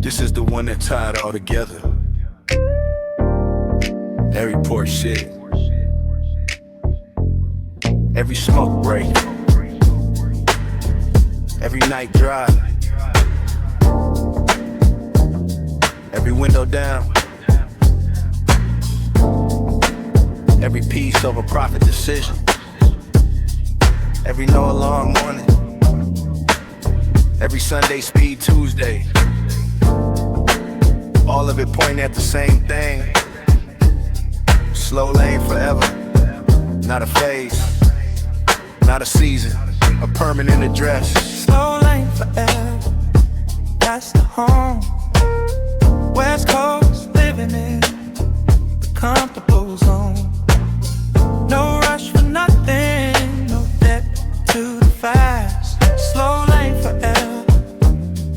This is the one that tied all together. Every port shit, every smoke break, every night drive, every window down, every piece of a profit decision, every no alarm morning, every Sunday speed Tuesday. All of it pointing at the same thing. Slow lane forever, not a phase, not a season, a permanent address. Slow lane forever, that's the home. West Coast, living in the comfortable zone. No rush for nothing, no debt to the fast. Slow lane forever,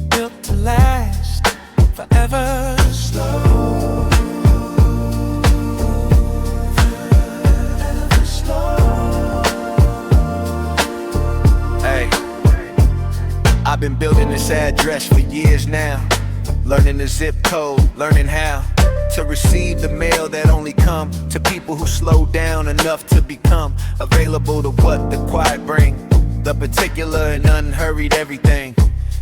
built to last forever. Slow, forever slow. Hey, I've been building this address for years now. Learning the zip code, learning how to receive the mail that only come to people who slow down enough to become available to what the quiet bring. The particular and unhurried everything.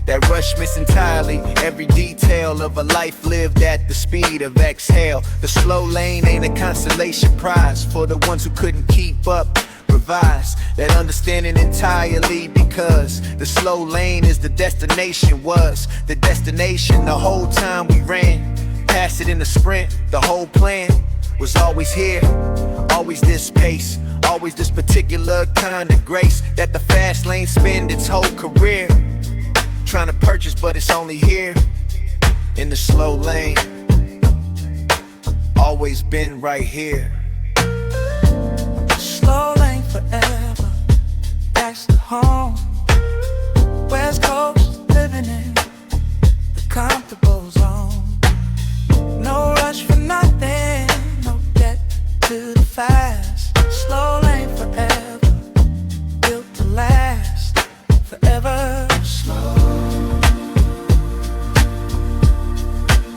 That rush miss entirely every detail of a life lived at the speed of exhale. The slow lane ain't a consolation prize for the ones who couldn't keep up. Revise that understanding entirely, because the slow lane is the destination, was the destination the whole time we ran. Past it in the sprint, the whole plan was always here, always this pace, always this particular kind of grace that the fast lane spend its whole career trying to purchase, but it's only here in the slow lane. Always been right here. Slow lane forever, that's the home. West Coast, living in the comfortable zone. No rush for nothing, no debt to the fast. Slow lane forever, built to last forever. Slow,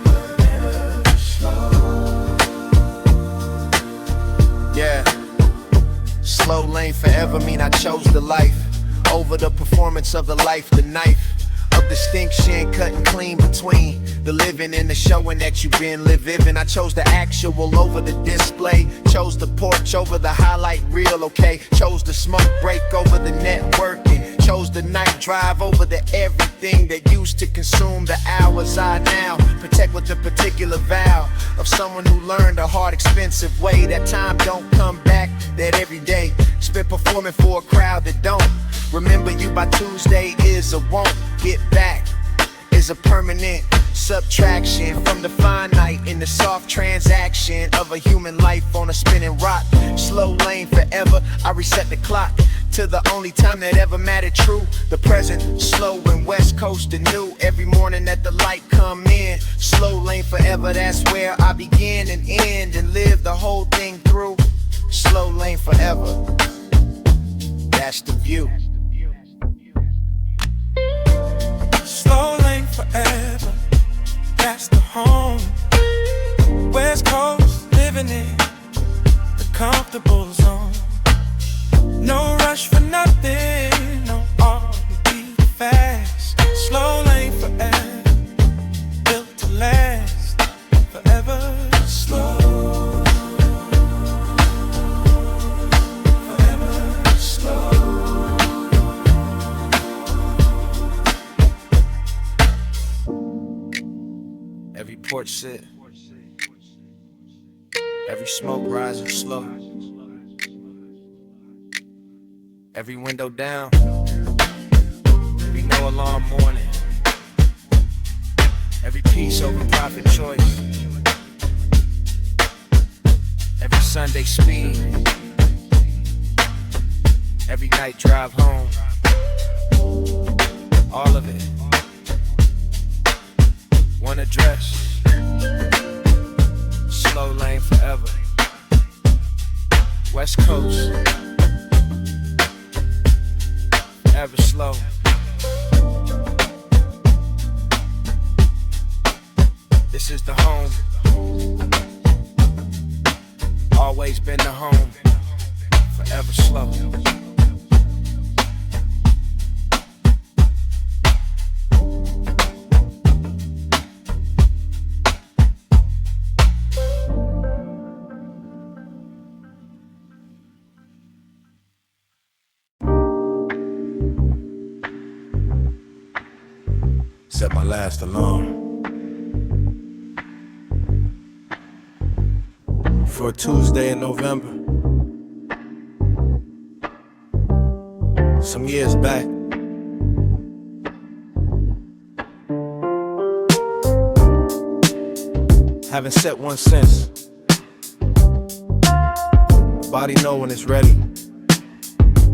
forever slow. Yeah. Slow lane forever mean I chose the life over the performance of the life, the knife of distinction cutting clean between the living and the showing that you've been living. I chose the actual over the display, chose the porch over the highlight reel, okay? Chose the smoke break over the networking, chose the night drive over the everything that used to consume the hours I now protect with a particular vow of someone who learned a hard, expensive way. That time don't come back, that every day spent performing for a crowd that don't remember you by Tuesday is a won't get back, is a permanent subtraction from the finite in the soft transaction of a human life on a spinning rock. Slow lane forever, I reset the clock to the only time that ever mattered true. The present, slow and West Coast anew. Every morning that the light come in. Slow lane forever, that's where I begin and end and live the whole thing through. Slow lane forever, that's the view. Slow lane forever, that's the home. West Coast, living in the comfortable zone. No rush for nothing, no R&B fast. Slow lane forever, built to last forever. Slow, forever slow. Every porch sit, every smoke rising slow, every window down, every no alarm morning, every piece over profit choice, every Sunday speed, every night drive home, all of it, one address. Slow lane forever, West Coast, ever slow. This is the home. Always been the home. Forever slow. Set my last alarm for a Tuesday in November. Some years back, haven't set one since. The body know when it's ready,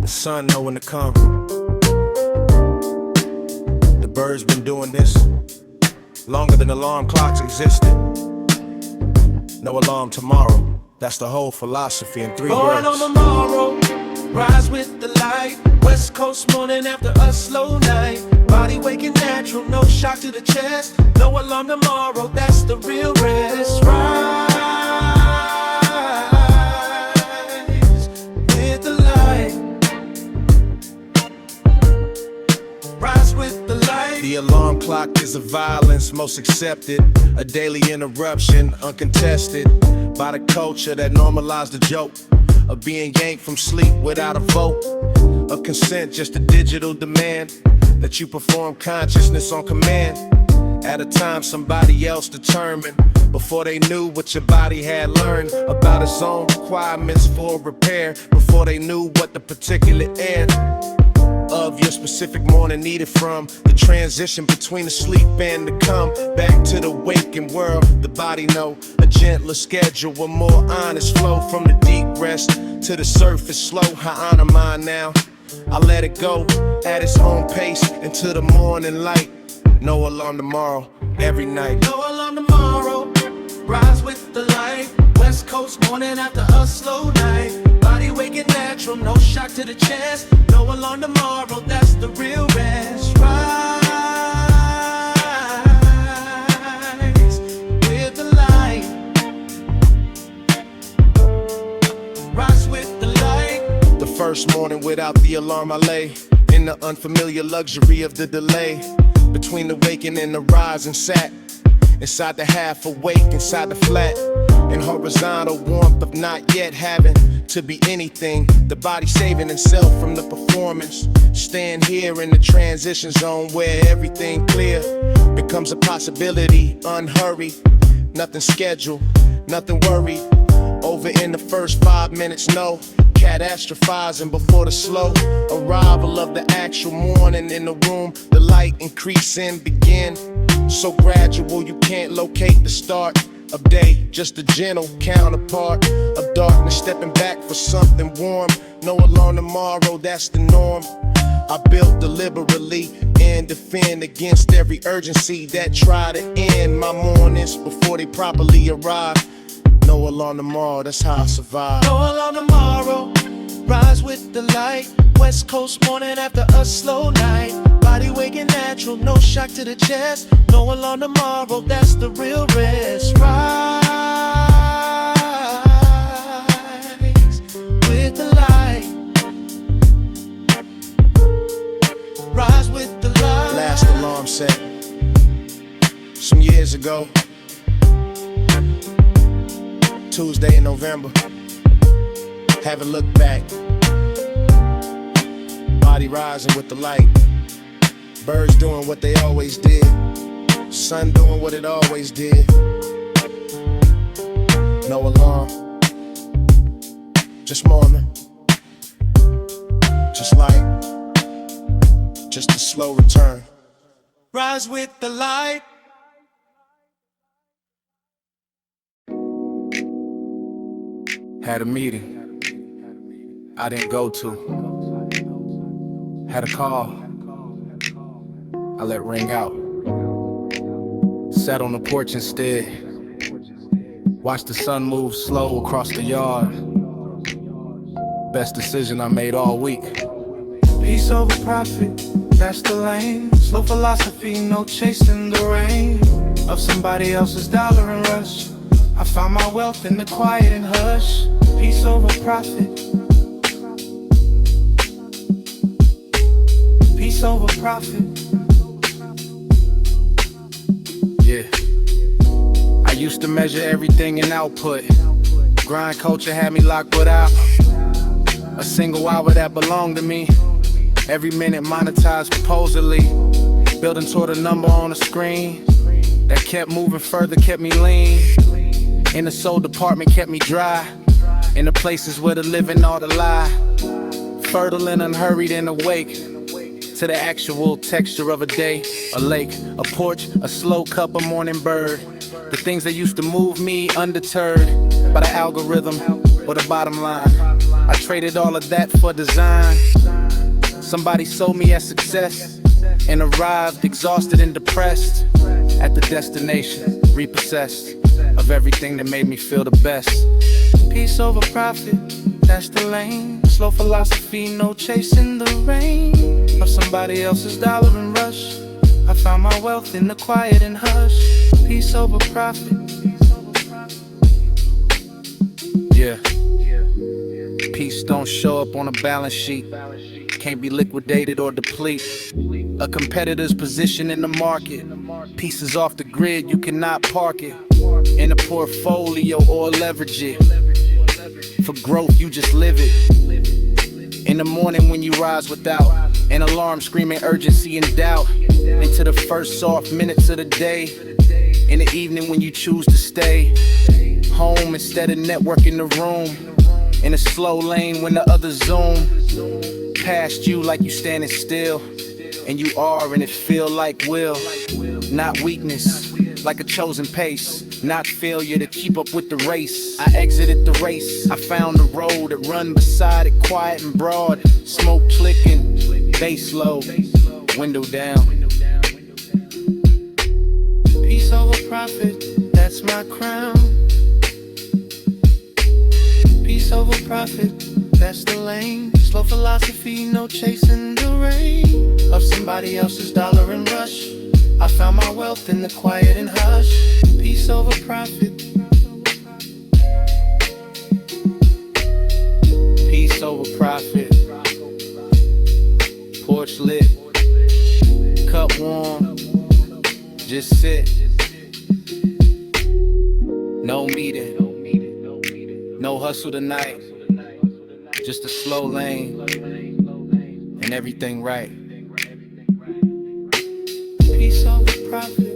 the sun know when to come. The birds been doing this longer than alarm clocks existed. No alarm tomorrow, that's the whole philosophy in 3 Born words. on the morrow, rise with the light. West Coast morning after a slow night. Body waking natural, no shock to the chest. No alarm tomorrow, that's the real rest. Rise with the light. Rise with the light. The alarm clock is a violence most accepted, a daily interruption, uncontested by the culture that normalized the joke of being yanked from sleep without a vote of consent, just a digital demand that you perform consciousness on command at a time somebody else determined before they knew what your body had learned about its own requirements for repair, before they knew what the particular air of your specific morning needed from the transition between the sleep and the come back to the waking world. The body know a gentler schedule, a more honest flow from the deep rest to the surface slow. I honor mine now, I let it go at its own pace into the morning light. No alarm tomorrow, every night. No alarm tomorrow, rise with the light. West Coast morning after a slow night. Body waking natural, no shock to the chest. No alarm tomorrow, that's the real rest. Rise with the light. Rise with the light. The first morning without the alarm I lay in the unfamiliar luxury of the delay between the waking and the rise, and sat inside the half awake, inside the flat in horizontal warmth of not yet having to be anything. The body saving itself from the performance. Stand here in the transition zone where everything clear becomes a possibility, unhurried, nothing scheduled, nothing worried. Over in the first 5 minutes, no catastrophizing before the slow arrival of the actual morning in the room. The light increasing begin so gradual you can't locate the start of day, just a gentle counterpart of darkness stepping back for something warm. No alarm tomorrow, that's the norm. I built deliberately and defend against every urgency that try to end my mornings before they properly arrive. No alarm tomorrow, that's how I survive. No alarm tomorrow, rise with the light. West Coast morning after a slow night. Body waking natural, no shock to the chest. No alarm tomorrow, that's the real rest. Rise with the light. Rise with the light. Last alarm set some years ago, Tuesday in November. Haven't looked back. Body rising with the light. Birds doing what they always did. Sun doing what it always did. No alarm. Just morning. Just light. Just a slow return. Rise with the light. Had a meeting I didn't go to. Had a call I let ring out. Sat on the porch instead. Watched the sun move slow across the yard. Best decision I made all week. Peace over profit, that's the lane. Slow philosophy, no chasing the rain. of somebody else's dollar and rush. I found my wealth in the quiet and hush. Peace over profit. Peace over profit. Yeah. I used to measure everything in output. Grind culture had me locked without a single hour that belonged to me. Every minute monetized supposedly. Building toward a number on the screen that kept moving further, kept me lean. In the soul department kept me dry. In the places where the living are the lie. Fertile and unhurried and awake to the actual texture of a day. A lake, a porch, a slow cup of morning bird. The things that used to move me undeterred by the algorithm or the bottom line. I traded all of that for design. Somebody sold me as success and arrived exhausted and depressed at the destination, repossessed of everything that made me feel the best. Peace over profit, that's the lane. Slow philosophy, no chasing the rain of somebody else's dollar and rush. I found my wealth in the quiet and hush. Peace over profit. Yeah. Peace don't show up on a balance sheet. Can't be liquidated or deplete. A competitor's position in the market. Pieces off the grid, you cannot park it in a portfolio or leverage it. For growth, you just live it. In the morning when you rise without an alarm screaming urgency and doubt. Into the first soft minutes of the day. In the evening when you choose to stay home instead of networking the room. In a slow lane when the others zoom past you like you standing still. And you are and it feel like will. Not weakness, like a chosen pace. Not failure to keep up with the race. I exited the race, I found the road that run beside it, quiet and broad. Smoke clicking, bass low, window down. Peace over profit, that's my crown. Peace over profit, that's the lane. Slow philosophy, no chasing the rain of somebody else's dollar and rush. I found my wealth in the quiet and hush. Peace over profit. Peace over profit. Porch lit, cup warm, just sit. No meeting, no hustle tonight. Just a slow lane and everything right. Peace over profit.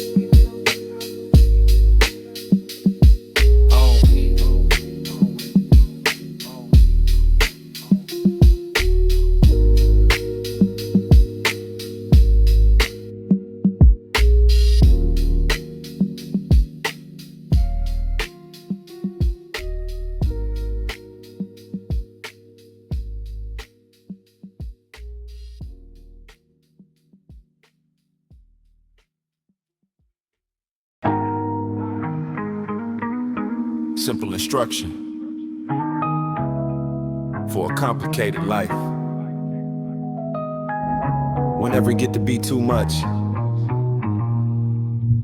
Simple instruction for a complicated life. Whenever it get to be too much,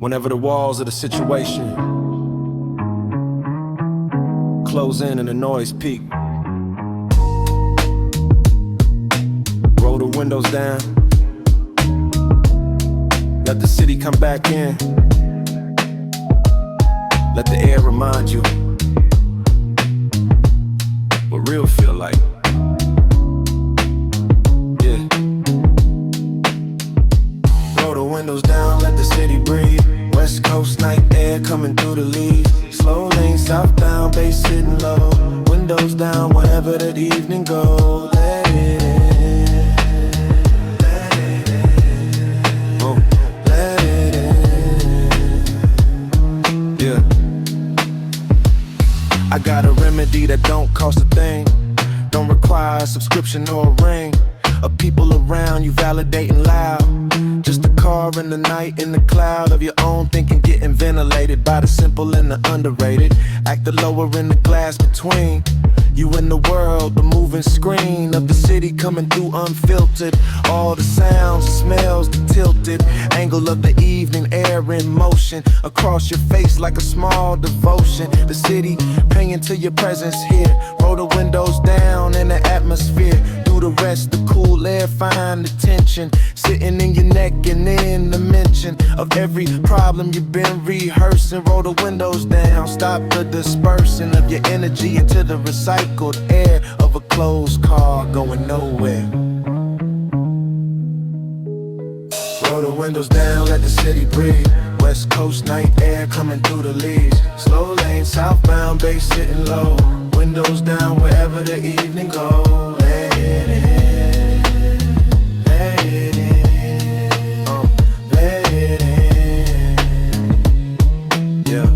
whenever the walls of the situation close in and the noise peak, roll the windows down, let the city come back in, let the air remind you what real feel like. Yeah. Roll the windows down, let the city breathe. West Coast night air coming through the leaves. Slow lane southbound, bass sitting low. Windows down, wherever that evening go. Let it in, let it in, oh, let it in. Yeah. I got a remedy that don't cost a thing. Don't require a subscription or a ring. Of people around you validating loud. Just a car in the night in the cloud of your own thinking, getting ventilated by the simple and the underrated. Act the lower in the glass between. You in the world, the moving screen of the city coming through unfiltered. All the sounds, the smells, the tilted angle of the evening air in motion across your face like a small devotion. The city paying to your presence here. Roll the windows down in the atmosphere. Do the rest, the cool air, find the tension sitting in your neck and in the mention of every problem you've been rehearsing. Roll the windows down, stop the dispersing of your energy into the recycled air of a closed car going nowhere. Roll the windows down, let the city breathe. West Coast night air coming through the leaves. Slow lane, southbound, bass sitting low. Windows down wherever the evening goes. Let it in, let it in, let it in. Yeah.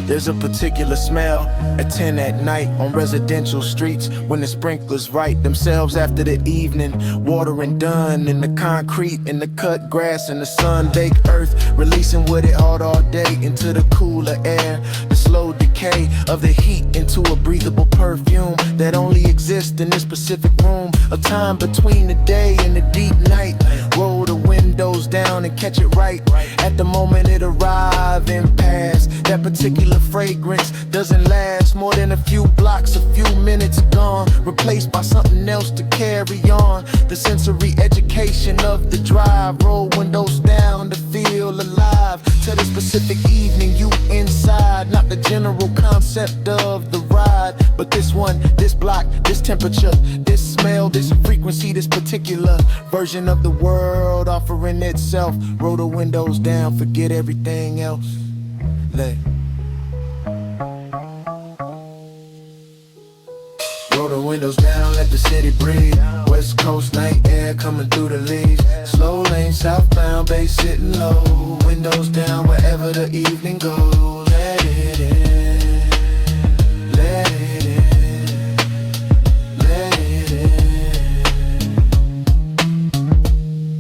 There's a particular smell at 10 at night on residential streets when the sprinklers right themselves after the evening watering done in the concrete, in the cut grass, and the sun-baked earth, releasing what it hard all day into the cooler air. The slow decay of the heat into a breathable perfume that only exists in this specific room. A time between the day and the deep night. Roll the windows down and catch it right at the moment it arrives and pass. That particular fragrance doesn't last more than a few blocks, a few minutes gone, replaced by something else to carry on. The sensory education of the drive. Roll windows down to feel alive. To the specific evening you inside, not the general concept of the ride, but this one, this block, this temperature, this smell, this frequency, this particular version of the world offering itself. Roll the windows down, forget everything else. Roll the windows down, let the city breathe. West Coast night air coming through the leaves. Slow lane, southbound, bass sitting low. Windows down wherever the evening goes. Let it in, let it in, let it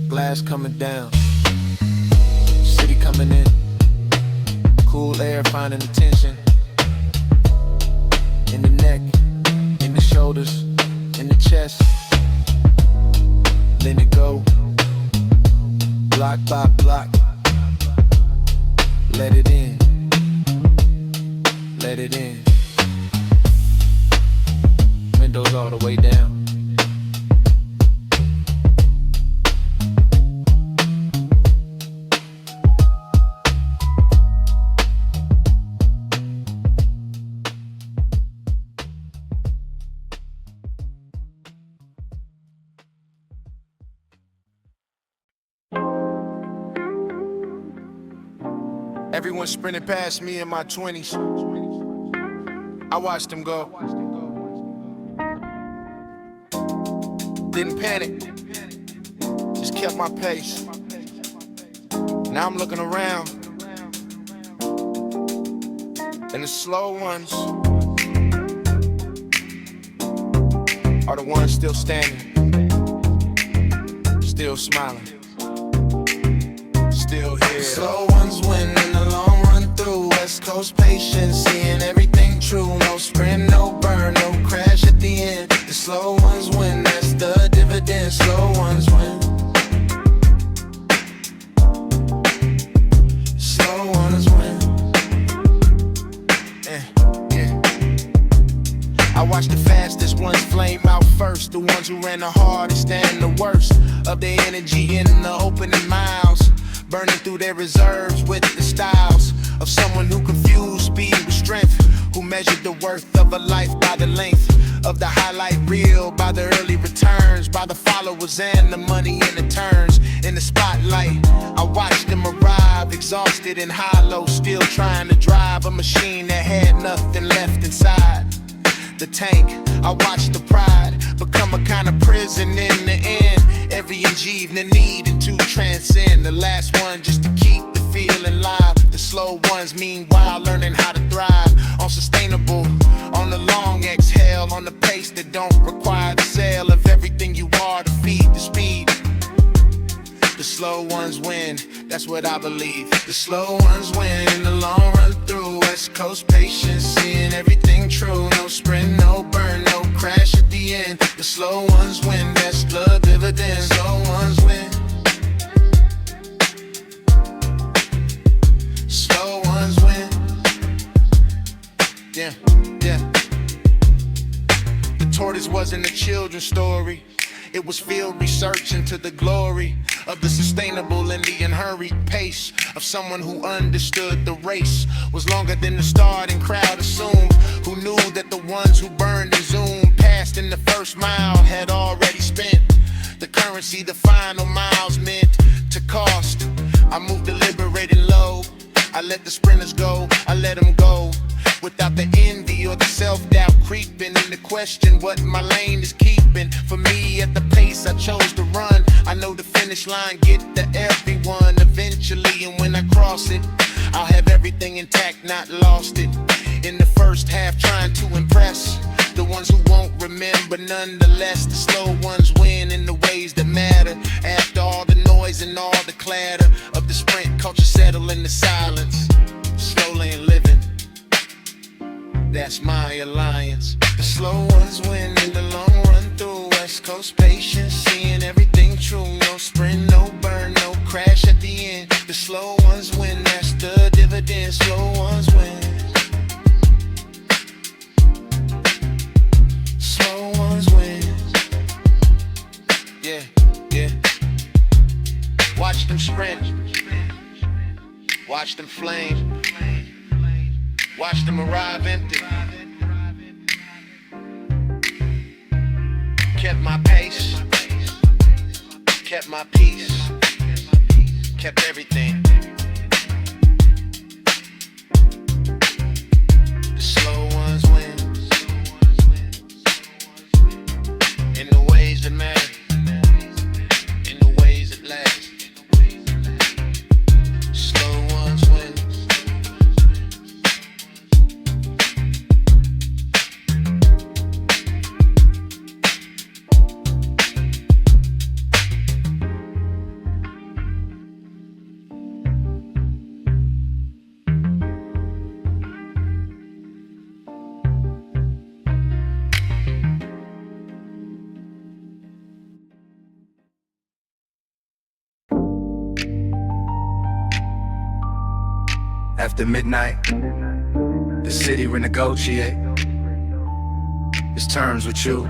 in. Glass coming down, city coming in. Cool air finding the tension in the neck, in the shoulders, in the chest. Let it go, block by block. Let it in, let it in. Windows all the way down. Everyone sprinted past me in my 20s. I watched them go. Didn't panic, just kept my pace. Now I'm looking around, and the slow ones are the ones still standing, still smiling, still here. Slow ones win in the long run through. West Coast patience, seeing everything true. No sprint, no burn, no crash at the end. The slow ones win, that's the dividend. Slow ones win. Slow ones win. I watch the fastest ones flame out first. The ones who ran the hardest and the worst of their energy in the opening miles, burning through their reserves with the styles of someone who confused speed with strength, who measured the worth of a life by the length of the highlight reel, by the early returns, by the followers and the money in the turns. In the spotlight, I watched them arrive, exhausted and hollow, still trying to drive a machine that had nothing left inside the tank. I watched the pride become a kind of prison in the end. Every achievement needing to transcend. The last one just to keep the feeling live. The slow ones meanwhile learning how to thrive on sustainable, on the long exhale, on the pace that don't require the sale of everything you are to feed the speed. The slow ones win, that's what I believe. The slow ones win in the long run through West Coast patience, seeing everything true. No sprint, no burn, no crash at the end. The slow ones win, that's the dividend. Slow ones win. Slow ones win. Yeah, yeah. The tortoise wasn't a children's story. It was field research into the glory of the sustainable and the unhurried pace of someone who understood the race was longer than the start and crowd assumed. Who knew that the ones who burned and zoomed past in the first mile had already spent the currency the final miles meant to cost. I moved deliberate and low. I let the sprinters go, I let them go without the envy or the self-doubt creeping into question what my lane is keeping. For me, at the pace I chose to run, I know the finish line get to everyone eventually, and when I cross it, I'll have everything intact, not lost it. In the first half, trying to impress the ones who won't remember, nonetheless, the slow ones win in the ways that matter. After all the noise and all the clatter of the sprint, culture settle in the silence. Slow lane living, that's my alliance. The slow ones win in the long run through West Coast patience, seeing everything true. No sprint, no burn, no crash at the end. The slow ones win, that's the dividend. Slow ones win. Slow ones win. Yeah, yeah. Watch them sprint. Watch them flame. Watch them arrive empty. Kept my pace. Kept my peace. Kept everything. The slow ones win. In the ways that matter. In the ways that last. Slow ones win. After midnight, the city renegotiate its terms with you.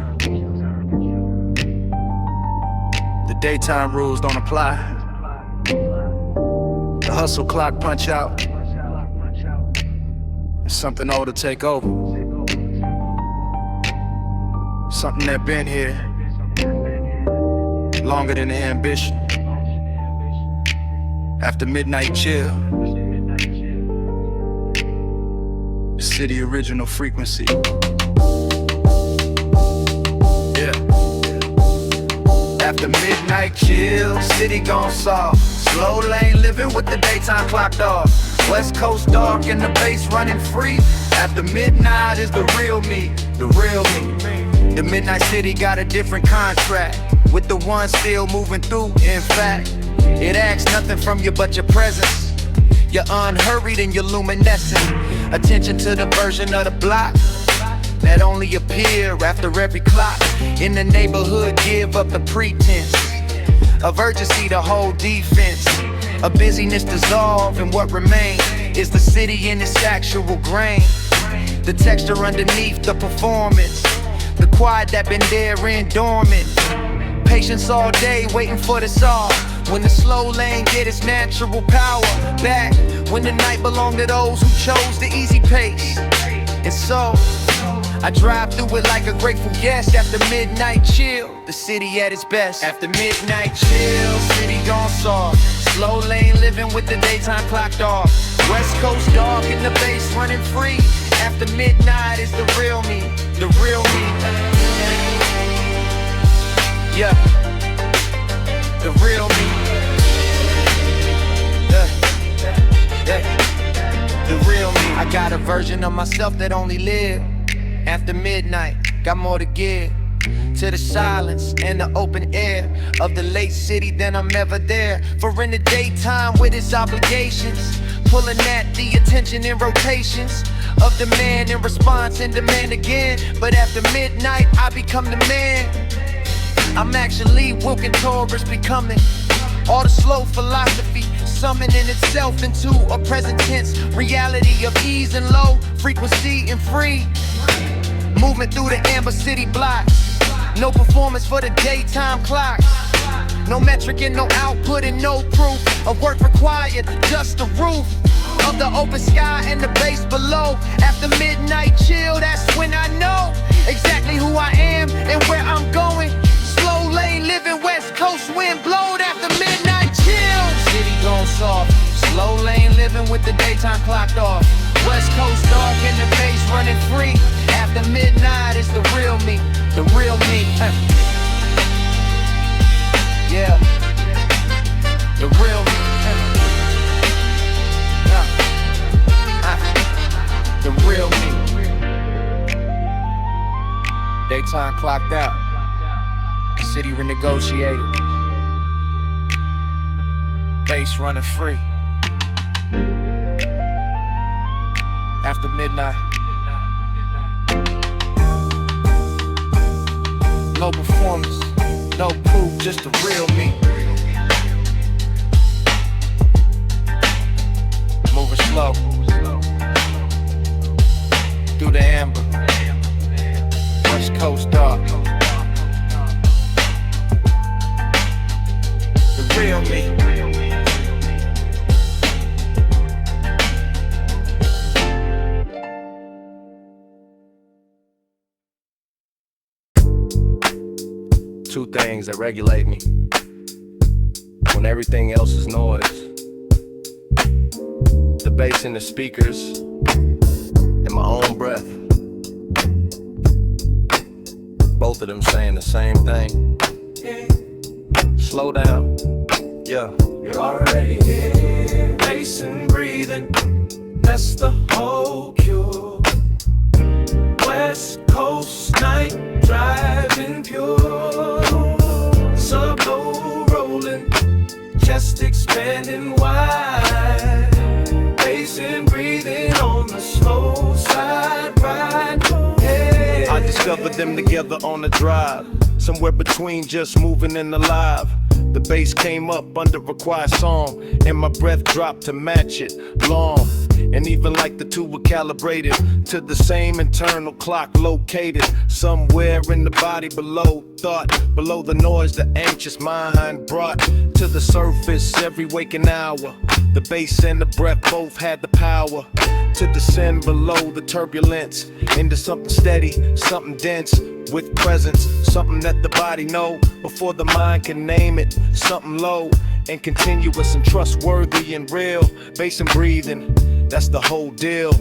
The daytime rules don't apply. The hustle clock punch out, and something old to take over. Something that been here longer than the ambition. After midnight chill, the city original frequency. Yeah. After midnight chill, city gon' soft. Slow lane living with the daytime clocked off. West Coast dark and the bass running free. After midnight is the real me, the real me. The midnight city got a different contract with the one still moving through. In fact, it asks nothing from you but your presence. You're unhurried and you're luminescent. Attention to the version of the block that only appear after every clock. In the neighborhood, give up the pretense of urgency to hold defense. A busyness dissolve, and what remains is the city in its actual grain. The texture underneath the performance, the quiet that been there in dormant. Patience all day waiting for the solve. When the slow lane get its natural power back. When the night belonged to those who chose the easy pace. And so, I drive through it like a grateful guest. After midnight chill, the city at its best. After midnight chill, city gone soft. Slow lane living with the daytime clocked off. West Coast dark and the bass running free. After midnight is the real me, the real me. Yeah, the real me. The real me. I got a version of myself that only live after midnight. Got more to give. to the silence and the open air of the late city, then I'm ever there. For in the daytime with its obligations, pulling at the attention in rotations of demand and response and demand again. But after midnight, I become the man. I'm actually Wilkin Taurus becoming all the slow philosophy, summoning itself into a present tense reality of ease and low frequency and free movement through the amber city blocks. No performance for the daytime clock, no metric and no output and no proof of work required, just the roof of the open sky and the base below. After midnight chill, that's when I know exactly who I am and where I'm going. Slow lane living, west coast wind blowed after midnight chill. City gone soft, slow lane living with the daytime clocked off. West coast dark and the bass running free. After midnight is the real me, the real me. Yeah, the real me. The real me. Daytime clocked out. City renegotiated. Bass running free. After midnight. No performance, no proof, just the real me. Moving slow through the amber, West Coast dark. The real me. Two things that regulate me when everything else is noise: the bass in the speakers and my own breath. Both of them saying the same thing. Slow down, yeah. You're already here, bass and breathing, that's the whole cure. West Coast night, driving pure. Sub-low rolling, chest expanding wide. Bass and breathing on the slow side ride. Hey. I discovered them together on the drive, somewhere between just moving and alive. The bass came up under a quiet song, and my breath dropped to match it, long. And even like the two were calibrated to the same internal clock located somewhere in the body below thought, below the noise the anxious mind brought to the surface every waking hour. The bass and the breath both had the power to descend below the turbulence into something steady, something dense with presence, something that the body know before the mind can name it, something low and continuous and trustworthy and real. Bass and breathing, that's the whole deal.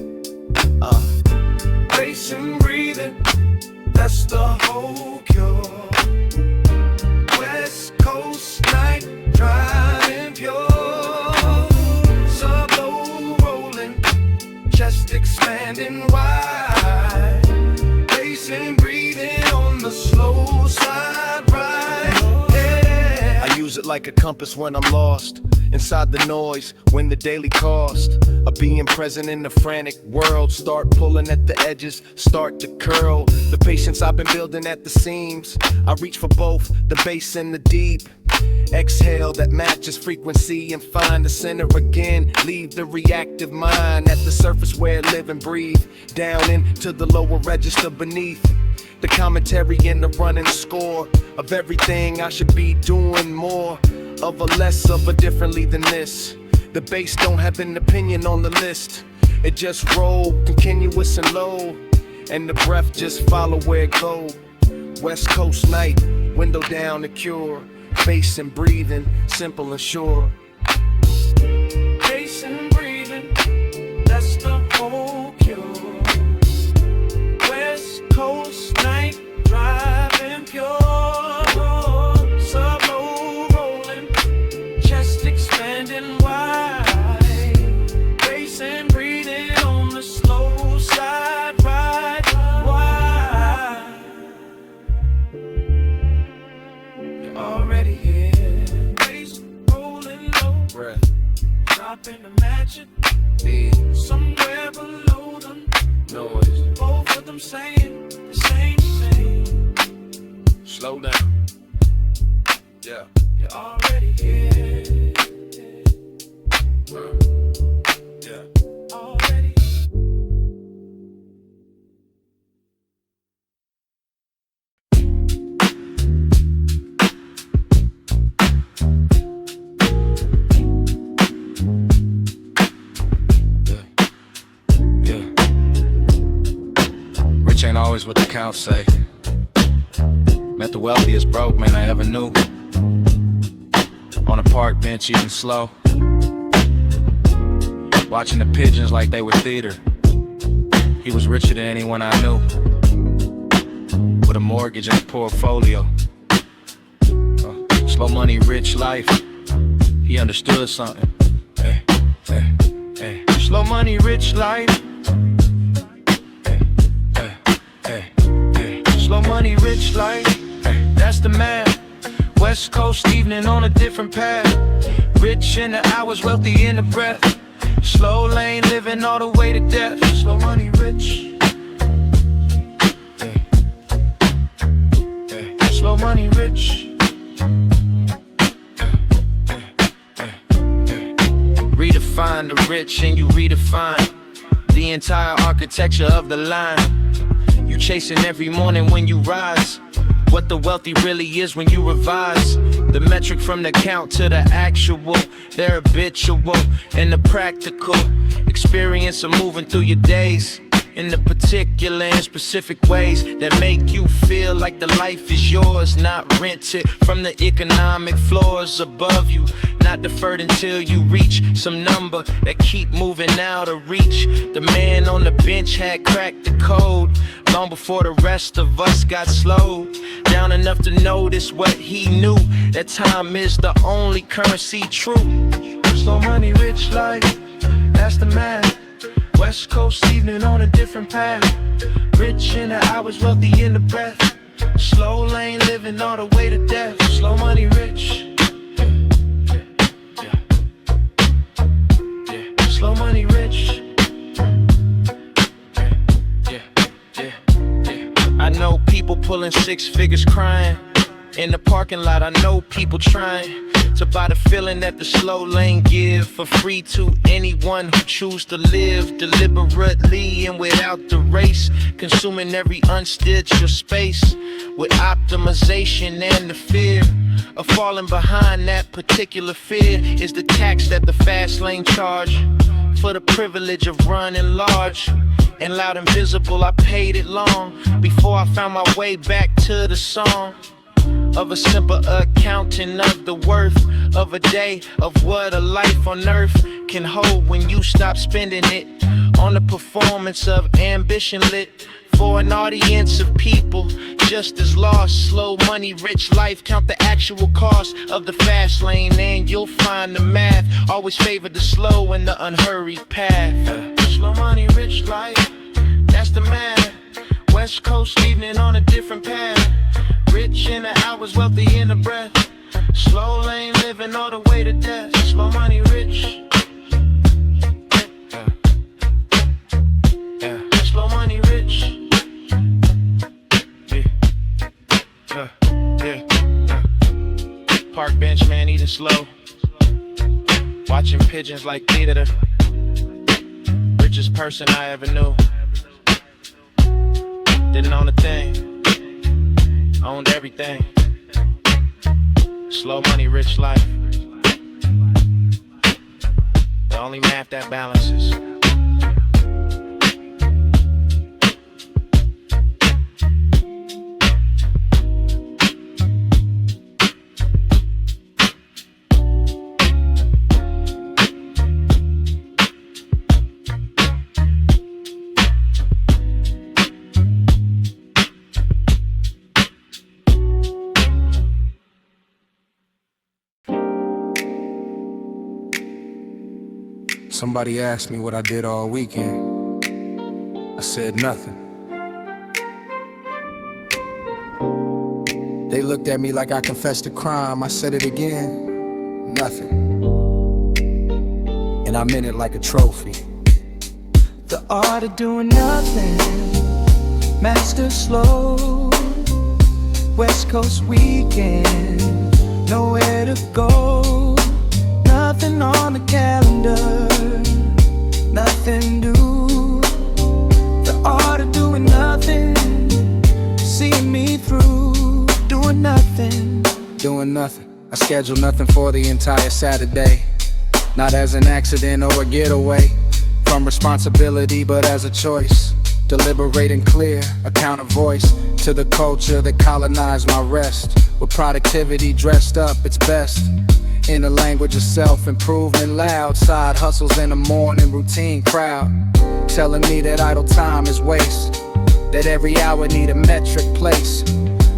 Bass and breathing, that's the whole cure. West Coast night, driving pure. Sub-low rolling, chest expanding wide. Bass and breathing on the slow side ride. Yeah. I use it like a compass when I'm lost inside the noise, when the daily cost of being present in the frantic world start pulling at the edges, start to curl. The patience I've been building at the seams, I reach for both the bass and the deep. Exhale that matches frequency and find the center again. Leave the reactive mind at the surface where it live and breathe, down into the lower register beneath. The commentary and the running score of everything I should be doing more of a less of a differently than this. The bass don't have an opinion on the list. It just roll, continuous and low, and the breath just follow where it go. West Coast night, window down the cure. Bass and breathing, simple and sure. Bass and breathing, that's the whole cure. West Coast night, driving pure. Sub-low rolling, chest expanding wide. Bass and breathing on the slow side ride. Wide. up in the mansion. Somewhere below them. Noise. Both of them saying the same thing. Slow down. Yeah. You're already here. Yeah. Already. Rich ain't always what the counts say. Met the wealthiest broke man I ever knew. On a park bench eating slow, watching the pigeons like they were theater. He was richer than anyone I knew, with a mortgage and a portfolio. Slow money, rich life. He understood something. Hey, hey, hey. Slow money, rich life. Hey, hey, hey, hey. Slow money, rich life. Hey, that's the man. West Coast evening on a different path. Rich in the hours, wealthy in the breath. Slow lane living all the way to death. Slow money, rich. Hey, hey. Slow money, rich. Redefine the rich and you redefine the entire architecture of the line. You chasing every morning when you rise what the wealthy really is when you revise the metric from the count to the actual. They're habitual and the practical experience of moving through your days in the particular and specific ways that make you feel like the life is yours, not rented from the economic floors above you, not deferred until you reach some number that keep moving out of reach. The man on the bench had cracked the code long before the rest of us got slowed down enough to notice what he knew, that time is the only currency true. Slow money, rich life, that's the math. West Coast evening on a different path. Rich in the hours, wealthy in the breath. Slow lane living all the way to death. Slow money, rich. Slow money, rich. I know people pulling 6 figures crying in the parking lot. I know people trying to buy the feeling that the slow lane give for free to anyone who choose to live deliberately and without the race, consuming every unstitched space with optimization and the fear of falling behind. That particular fear is the tax that the fast lane charge for the privilege of running large and loud and visible. I paid it long before I found my way back to the song of a simple accounting of the worth of a day, of what a life on earth can hold when you stop spending it on the performance of ambition lit for an audience of people just as lost. Slow money, rich life, count the actual cost of the fast lane and you'll find the math always favor the slow and the unhurried path. Slow money, rich life, that's the math. West Coast evening on a different path. Rich in the hours, wealthy in the breath. Slow lane living all the way to death. Slow money, rich. Slow money, rich. Park bench man eating slow, watching pigeons like theater. Richest person I ever knew. Didn't own a thing, owned everything. Slow money, rich life. The only math that balances. Somebody asked me what I did all weekend. I said nothing. They looked at me like I confessed a crime. I said it again, nothing. and I'm in it like a trophy. The art of doing nothing, master slow. West Coast weekend, nowhere to go. Nothing on the calendar, nothing due. The art of doing nothing, seeing me through. Doing nothing. Doing nothing. I schedule nothing for the entire Saturday. Not as an accident or a getaway from responsibility, but as a choice. Deliberate and clear, a counter voice to the culture that colonized my rest. With productivity dressed up its best in the language of self-improvement, loud side hustles in the morning routine crowd telling me that idle time is waste, that every hour need a metric place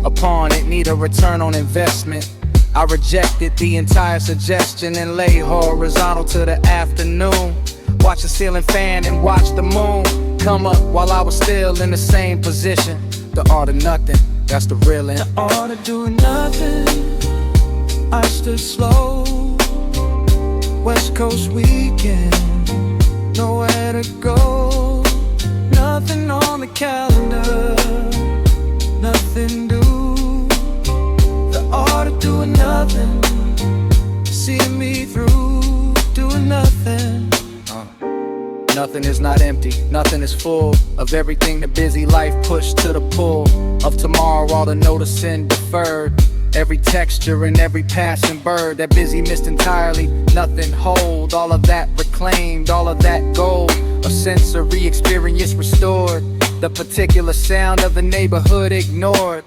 upon it, need a return on investment. I rejected the entire suggestion and lay horizontal to the afternoon. Watch the ceiling fan and watch the moon come up while I was still in the same position. The art of nothing, that's the real end. The art of doing nothing, I stood slow. West Coast weekend, nowhere to go. Nothing on the calendar, nothing due. The art of doing nothing, seeing me through. Doing nothing. Nothing is not empty, nothing is full of everything the busy life pushed to the pull of tomorrow, all the noticing deferred. Every texture and every passing bird that busy missed entirely, nothing hold. All of that reclaimed, all of that gold, a sensory experience restored. The particular sound of the neighborhood ignored.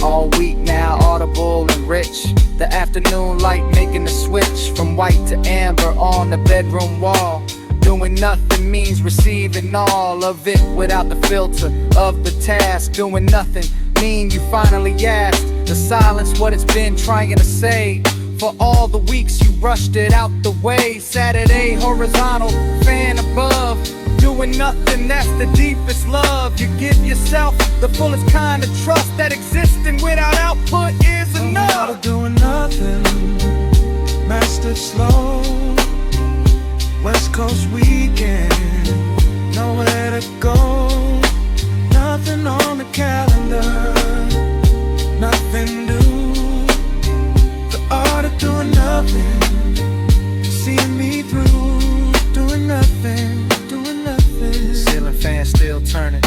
All week now, audible and rich. The afternoon light making the switch from white to amber on the bedroom wall. Doing nothing means receiving all of it without the filter of the task. Doing nothing mean you finally asked the silence what it's been trying to say. For all the weeks you rushed it out the way. Saturday horizontal, fan above. Doing nothing, that's the deepest love. You give yourself the fullest kind of trust that existing without output is enough. Out of doing nothing, mastered slow. West Coast weekend, nowhere to go. Nothing on the calendar, nothing due. The art of doing nothing, seeing me through. Doing nothing, doing nothing. Ceiling fan still turning,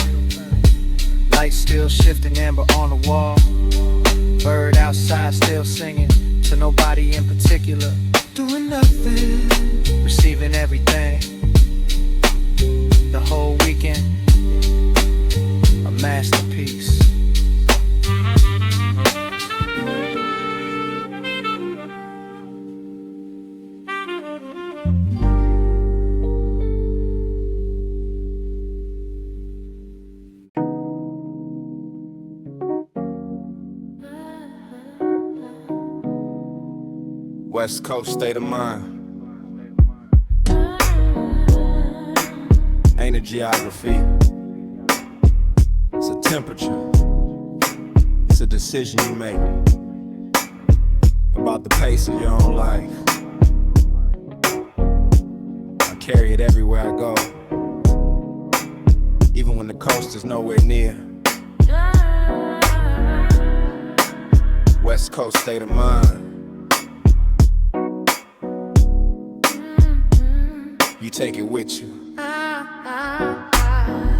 lights still shifting, amber on the wall. Bird outside still singing to nobody in particular. Doing nothing, receiving everything. The whole weekend, a masterpiece. West Coast state of mind. Ain't a geography. It's a temperature. It's a decision you make about the pace of your own life. I carry it everywhere I go, even when the coast is nowhere near. West Coast state of mind. You take it with you.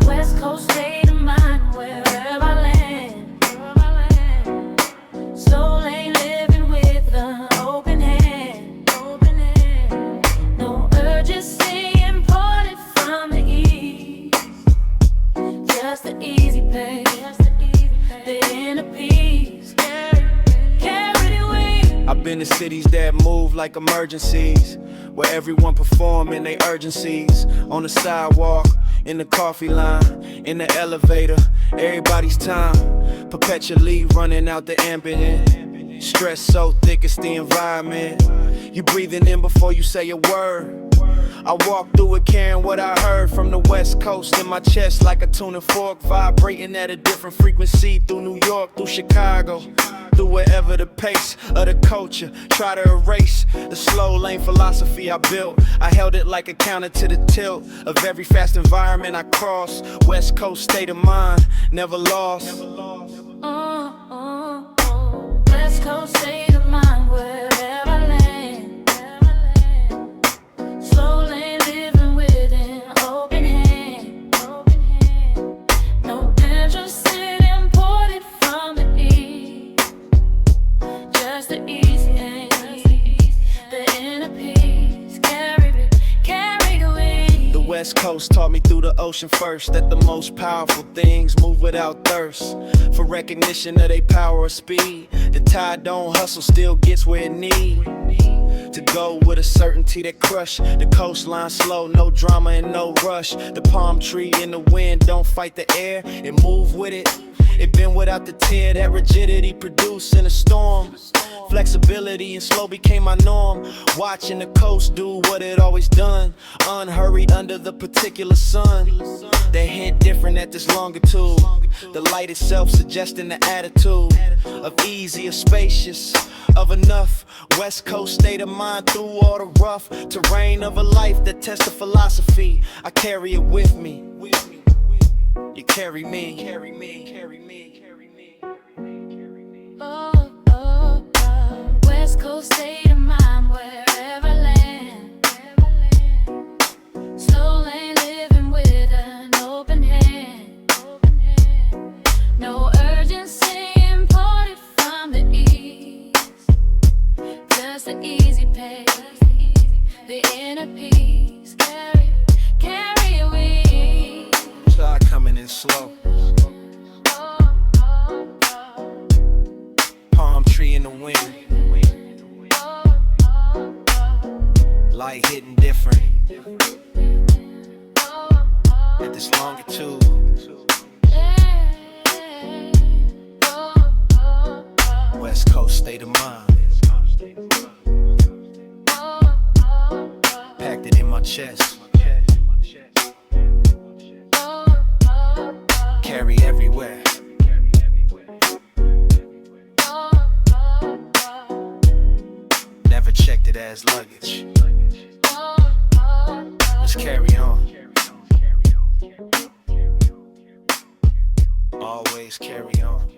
West Coast state of mind, wherever I land. Slow lane living with an open hand. No urgency imported from the east. Just the easy pace, the inner peace. Carry the weight. I've been to cities that move like emergencies, where everyone performing they urgencies. On the sidewalk, in the coffee line, in the elevator, everybody's time perpetually running out the ambient. Stress so thick it's the environment. You breathing in before you say a word. I walk through it carrying what I heard from the West Coast in my chest like a tuning fork, vibrating at a different frequency through New York, through Chicago. through wherever the pace of the culture try to erase the slow lane philosophy I built. I held it like a counter to the tilt of every fast environment I cross. West Coast state of mind, never lost. West Coast state of mind, wherever I land. Slow lane living with an open hand. No interest in imported from the east. Just the easy end. The inner peace carried away. The West Coast taught me through the ocean first that the most powerful things move without thirst for recognition of their power or speed. The tide don't hustle, still gets where it need to go with a certainty that crush the coastline slow, no drama and no rush. The palm tree in the wind don't fight the air, it move with it. It been without the tear that rigidity produced in a storm. Flexibility and slow became my norm. Watching the coast do what it always done, unhurried under the particular sun. They hit different at this longitude. The light itself suggesting the attitude of easy or spacious, of enough. West Coast state of mind through all the rough terrain of a life that tests the philosophy. I carry it with me. You carry me. West Coast state of mind, wherever I land. Slow lane living with an open hand. No urgency imported from the east. Just the easy pace, the inner peace carry away. Try coming in slow. Palm tree in the wind. Light hitting different at this longitude. West Coast state of mind. Packed it in my chest. Carry everywhere. Never checked it as luggage. Let's carry on. Always carry on.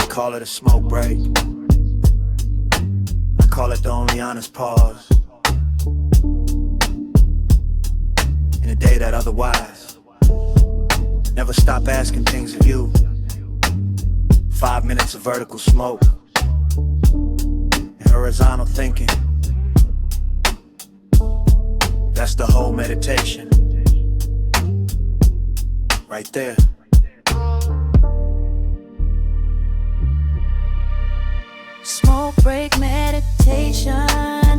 Call it a smoke break. I call it the only honest pause. In a day that otherwise never stop asking things of you. 5 minutes of vertical smoke and horizontal thinking. That's the whole meditation right there. Smoke break meditation,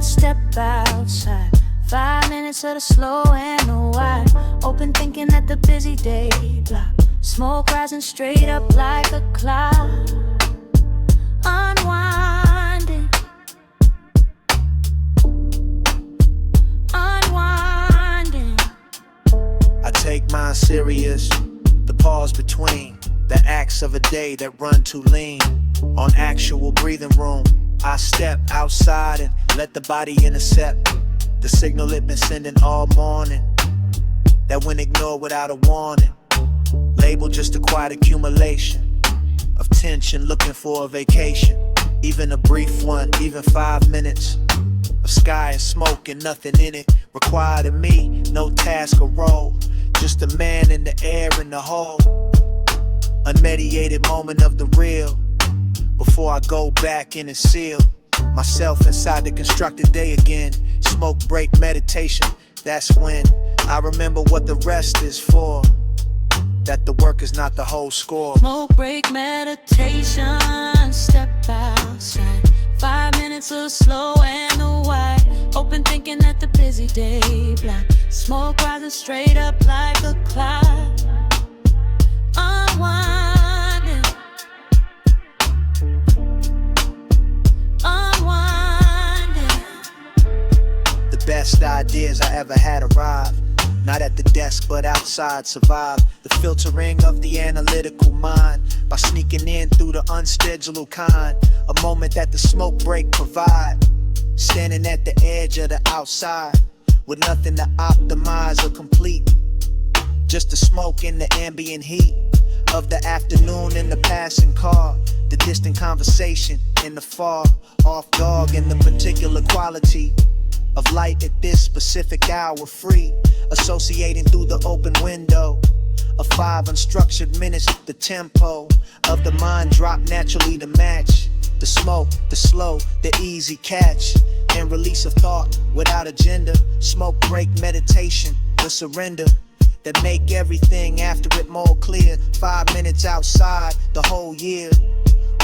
step outside. 5 minutes of the slow and the wide open thinking at the busy day block. Smoke rising straight up like a cloud. Unwinding. I take mine serious. The pause between the acts of a day that run too lean. On actual breathing room, I step outside and let the body intercept the signal it been sending all morning, that when ignored without a warning, labeled just a quiet accumulation of tension, looking for a vacation. Even a brief one, even 5 minutes of sky and smoke and nothing in it required of me. No task or role, just a man in the air in the hole. Unmediated moment of the real, before I go back in and seal myself inside the constructed day again. Smoke break meditation, that's when I remember what the rest is for, that the work is not the whole score. Smoke break meditation, step outside. 5 minutes of the slow and the wide. Open thinking that the busy day blind. Smoke rising straight up like a cloud. Unwinding. Unwinding. The best ideas I ever had arrived. Not at the desk, but outside, survive the filtering of the analytical mind by sneaking in through the unscheduled kind. A moment that the smoke break provide. Standing at the edge of the outside with nothing to optimize or complete. Just the smoke and the ambient heat of the afternoon in the passing car. The distant conversation in the far off dog and the particular quality of light at this specific hour free. Associating through the open window of 5 unstructured minutes. The tempo of the mind drop naturally to match the smoke, the slow, the easy catch and release of thought without agenda. Smoke break meditation, the surrender that make everything after it more clear. 5 minutes outside, the whole year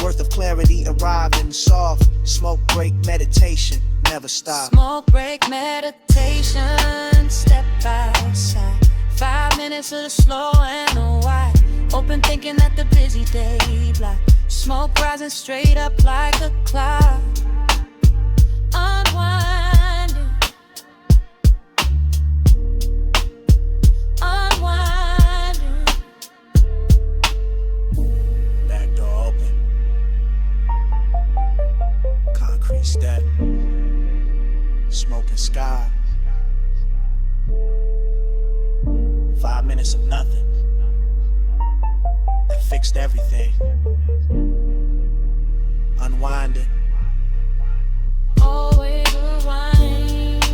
worth of clarity arriving soft. Smoke break meditation, never stop. Smoke break meditation, step outside. 5 minutes of the slow and the wide. Open thinking that the busy day blind. Smoke rising straight up like a cloud. Unwinding. Unwinding. Back door open. Concrete step. Smoking sky. 5 minutes of nothing that fixed everything. Unwinding. Always unwind.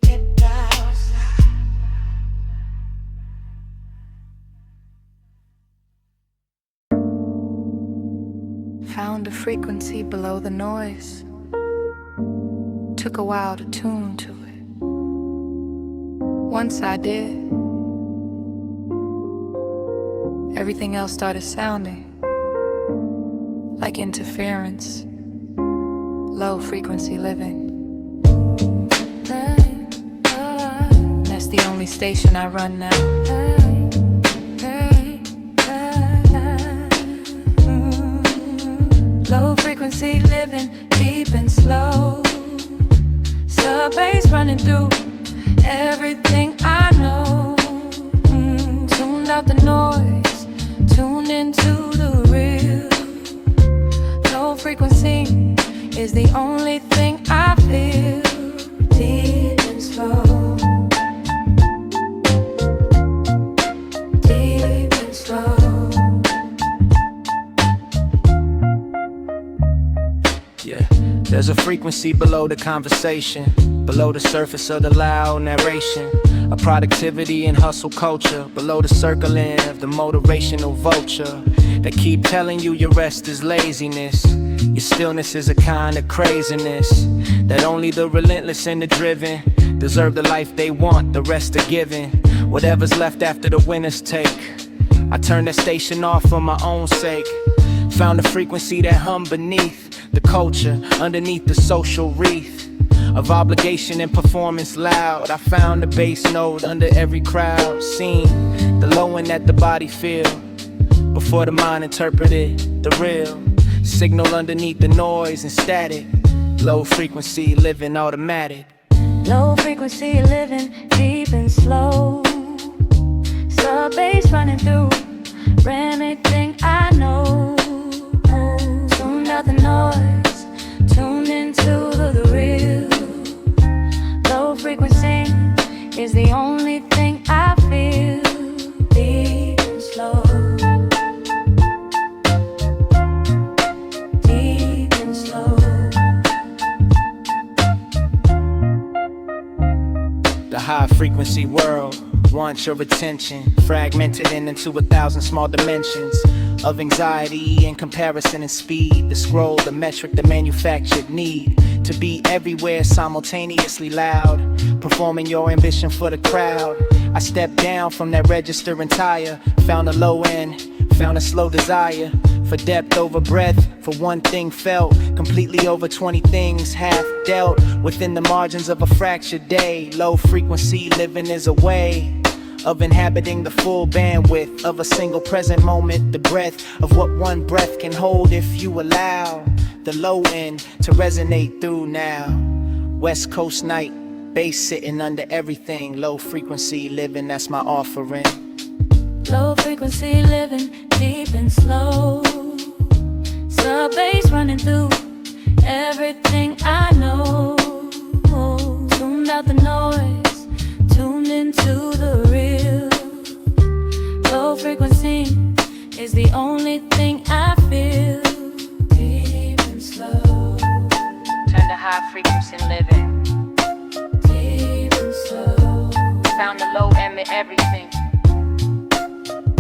Get outside. Found a frequency below the noise. Took a while to tune to it. Once I did, everything else started sounding like interference, low frequency living. And that's the only station I run now. Low frequency living, deep and slow. Sub bass running through everything I know. Tuned out the noise, tuned into the real. Low frequency is the only thing I feel. Deep and slow. Deep and slow. Yeah, there's a frequency below the conversation, below the surface of the loud narration, a productivity and hustle culture, below the circling of the motivational vulture that keep telling you your rest is laziness, your stillness is a kind of craziness, that only the relentless and the driven deserve the life they want, the rest are given, whatever's left after the winners take. I turned that station off for my own sake, found a frequency that hum beneath the culture, underneath the social wreath of obligation and performance loud. I found the bass note under every crowd scene, the low end that the body feel before the mind interpreted the real signal underneath the noise and static. Low frequency living automatic. Low frequency living, deep and slow. Sub bass running through everything I know. Tuned out the noise, tuned into the real. Low frequency is the only thing I feel. Deep and slow. Deep and slow. The high frequency world wants your attention, fragmented into 1,000 small dimensions of anxiety and comparison and speed. The scroll, the metric, the manufactured need to be everywhere simultaneously loud, performing your ambition for the crowd. I stepped down from that register and tire, found a low end, found a slow desire for depth over breadth, for one thing felt completely over 20 things half dealt within the margins of a fractured day. Low frequency living is a way of inhabiting the full bandwidth of a single present moment, the breath of what one breath can hold if you allow the low end to resonate through now. West Coast night, bass sitting under everything, low frequency living, that's my offering. Low frequency living, deep and slow. Sub bass running through everything I know. Tuned out the noise, tuned into the real. Low frequency is the only thing I feel. Deep and slow. Turn to high frequency living. Deep and slow. Found the low end in everything.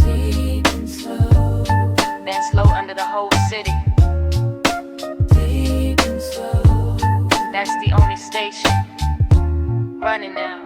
Deep and slow. Then slow under the whole city. Deep and slow. That's the only station running now.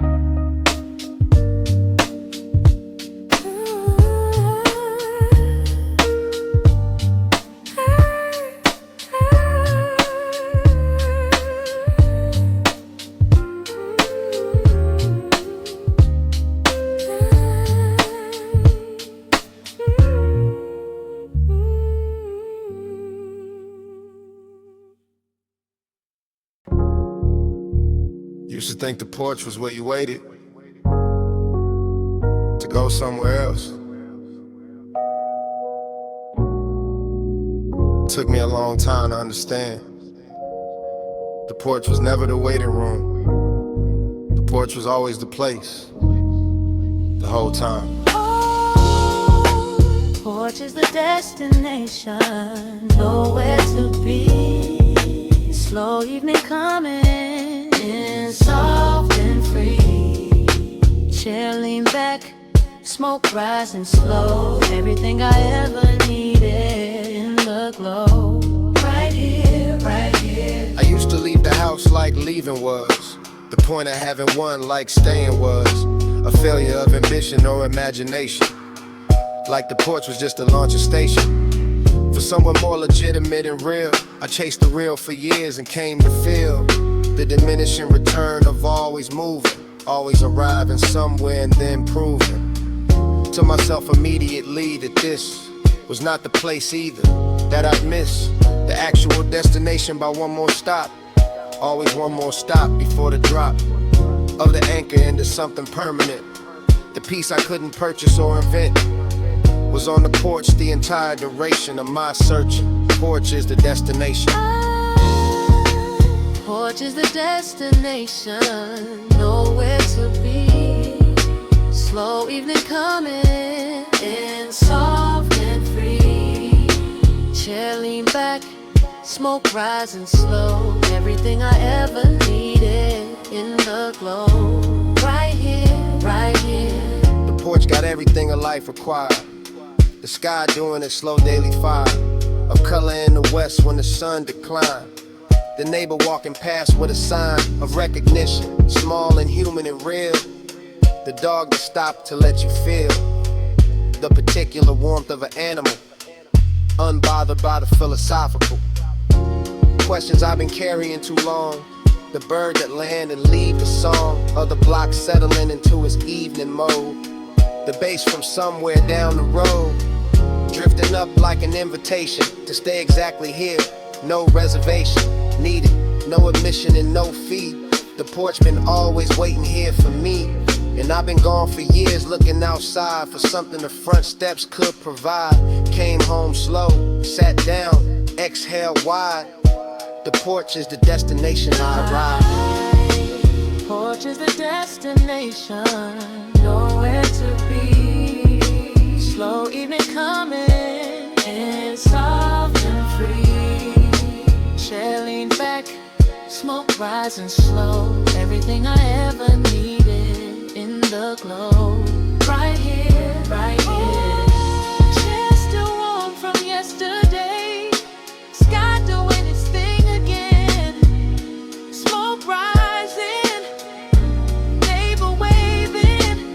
Used to think the porch was where you waited to go somewhere else. Took me a long time to understand. The porch was never the waiting room. The porch was always the place, the whole time. Porch is the destination, nowhere to be. Slow evening coming in, soft and free. Chair lean back, smoke rising slow. Everything I ever needed in the glow. Right here, right here. I used to leave the house like leaving was. The point of having one like staying was a failure of ambition or imagination. Like the porch was just a launching station for someone more legitimate and real. I chased the real for years and came to feel the diminishing return of always moving, always arriving somewhere and then proving to myself immediately that this was not the place either, that I'd miss the actual destination by one more stop. Always one more stop before the drop of the anchor into something permanent. The piece I couldn't purchase or invent was on the porch the entire duration of my searching. Porch is the destination. Porch is the destination, nowhere to be. Slow evening coming in, soft and free. Chair lean back, smoke rising slow. Everything I ever needed in the glow. Right here, right here. The porch got everything a life required. The sky doing its slow daily fire of color in the west when the sun declined. The neighbor walking past with a sign of recognition, small and human and real. The dog that stopped to let you feel the particular warmth of an animal, unbothered by the philosophical questions I've been carrying too long. The bird that land and leave the song of the block settling into its evening mode. The bass from somewhere down the road, drifting up like an invitation to stay exactly here. No reservation needed, no admission and no fee. The porch been always waiting here for me. And I've been gone for years looking outside for something the front steps could provide. Came home slow, sat down, exhaled wide. The porch is the destination I ride. Porch is the destination, nowhere to be. Slow evening coming in, soft and free. Chair lean back, smoke rising slow. Everything I ever needed in the glow. Right here, right here. Chair still warm from yesterday. Sky doing its thing again. Smoke rising, neighbor waving.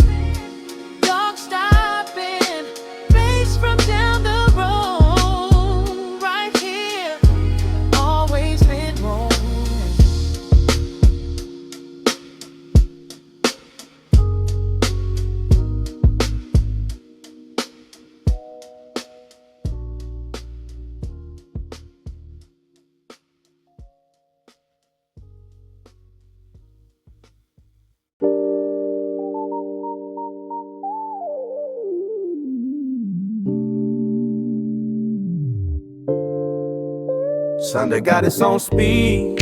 Sunday got its own speed,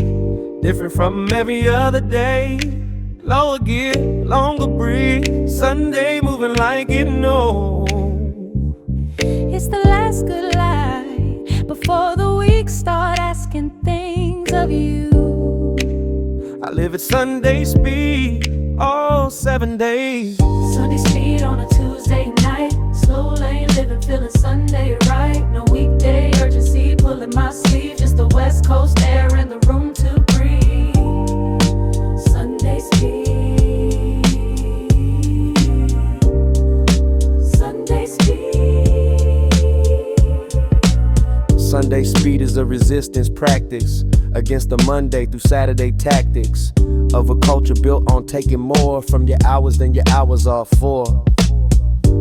different from every other day. Lower gear, longer breeze, Sunday moving like it knows. It's the last good lie before the week start asking things of you. I live at Sunday speed all 7 days. Sunday speed on a Tuesday night, slow lane living, feeling Sunday right. No weekday urgency, pulling my sleeve, just the West Coast air in the room to breathe. Sunday speed, Sunday speed. Sunday speed is a resistance practice against the Monday through Saturday tactics of a culture built on taking more from your hours than your hours are for.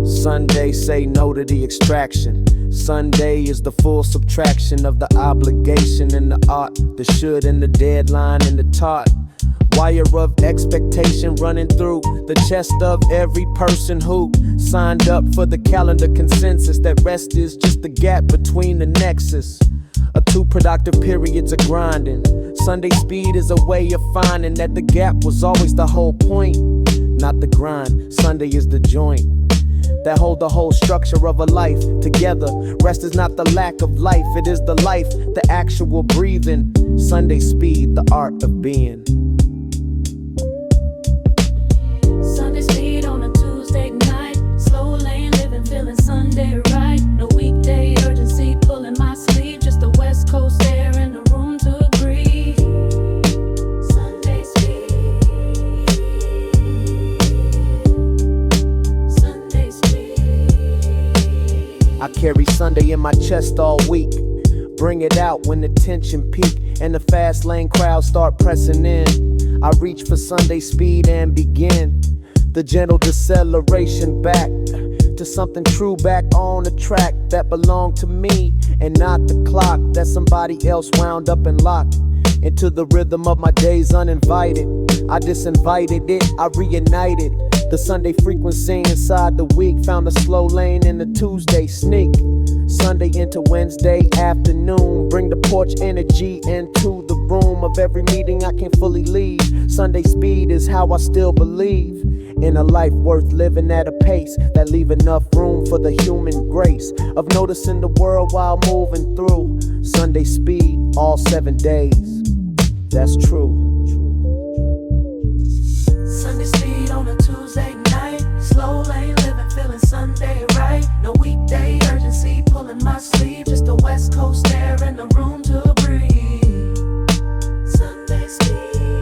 Sunday say no to the extraction. Sunday is the full subtraction of the obligation and the art, the should and the deadline and the taught. Wire of expectation running through the chest of every person who signed up for the calendar consensus that rest is just the gap between the nexus of two productive periods of grinding. Sunday speed is a way of finding that the gap was always the whole point, not the grind. Sunday is the joint that hold the whole structure of a life together. Rest is not the lack of life, it is the life, the actual breathing. Sunday speed, the art of being. Sunday speed on a Tuesday night, slow lane living, feeling Sunday right. No weekday urgency, pulling my sleeve, just the West Coast air in the room to breathe. Sunday speed, Sunday speed. I carry Sunday in my chest all week. Bring it out when the tension peak and the fast lane crowd start pressing in. I reach for Sunday speed and begin the gentle deceleration back to something true, back on the track that belonged to me and not the clock that somebody else wound up and locked into the rhythm of my days uninvited. I disinvited it, I reunited the Sunday frequency inside the week, found a slow lane in the Tuesday sneak. Sunday into Wednesday afternoon, bring the porch energy into the room of every meeting I can fully leave. Sunday speed is how I still believe in a life worth living at a pace that leave enough room for the human grace of noticing the world while moving through. Sunday speed all 7 days, that's true. Sunday speed on a Tuesday night, slow lane living, feeling Sunday right. No weekday urgency, pulling my sleeve, just the West Coast air in the room to breathe. Sunday speed,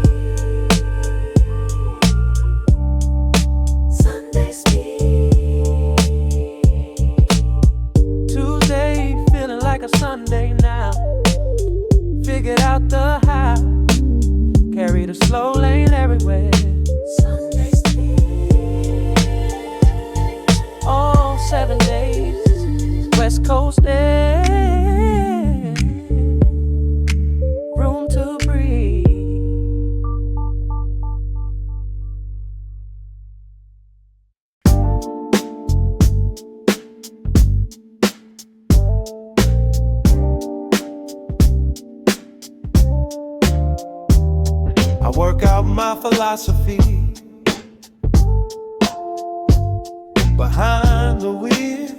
Sunday speed. Tuesday feeling like a Sunday now. Figured out the how. Carry the slow lane everywhere. Sunday speed. All 7 days, West Coast air, room to breathe. I work out my philosophy behind the wheel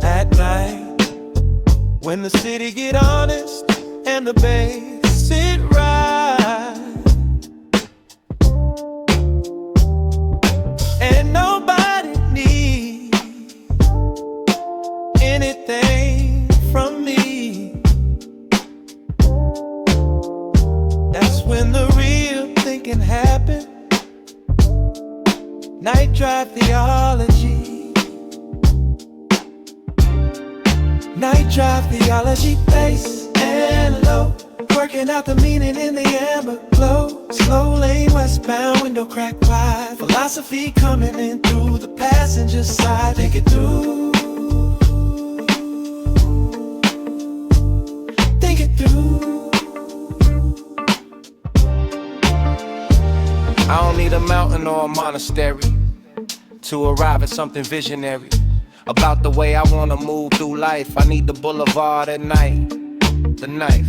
at night when the city get honest and the bass sit right and nobody needs anything from me. That's when the real thinking happens. Night drive theology. Night drive theology, bass and low. Working out the meaning in the amber glow. Slow lane westbound, window crack wide. Philosophy coming in through the passenger side. Think it through. Think it through. I don't need a mountain or a monastery to arrive at something visionary. about the way I wanna move through life. I need the boulevard at night, the knife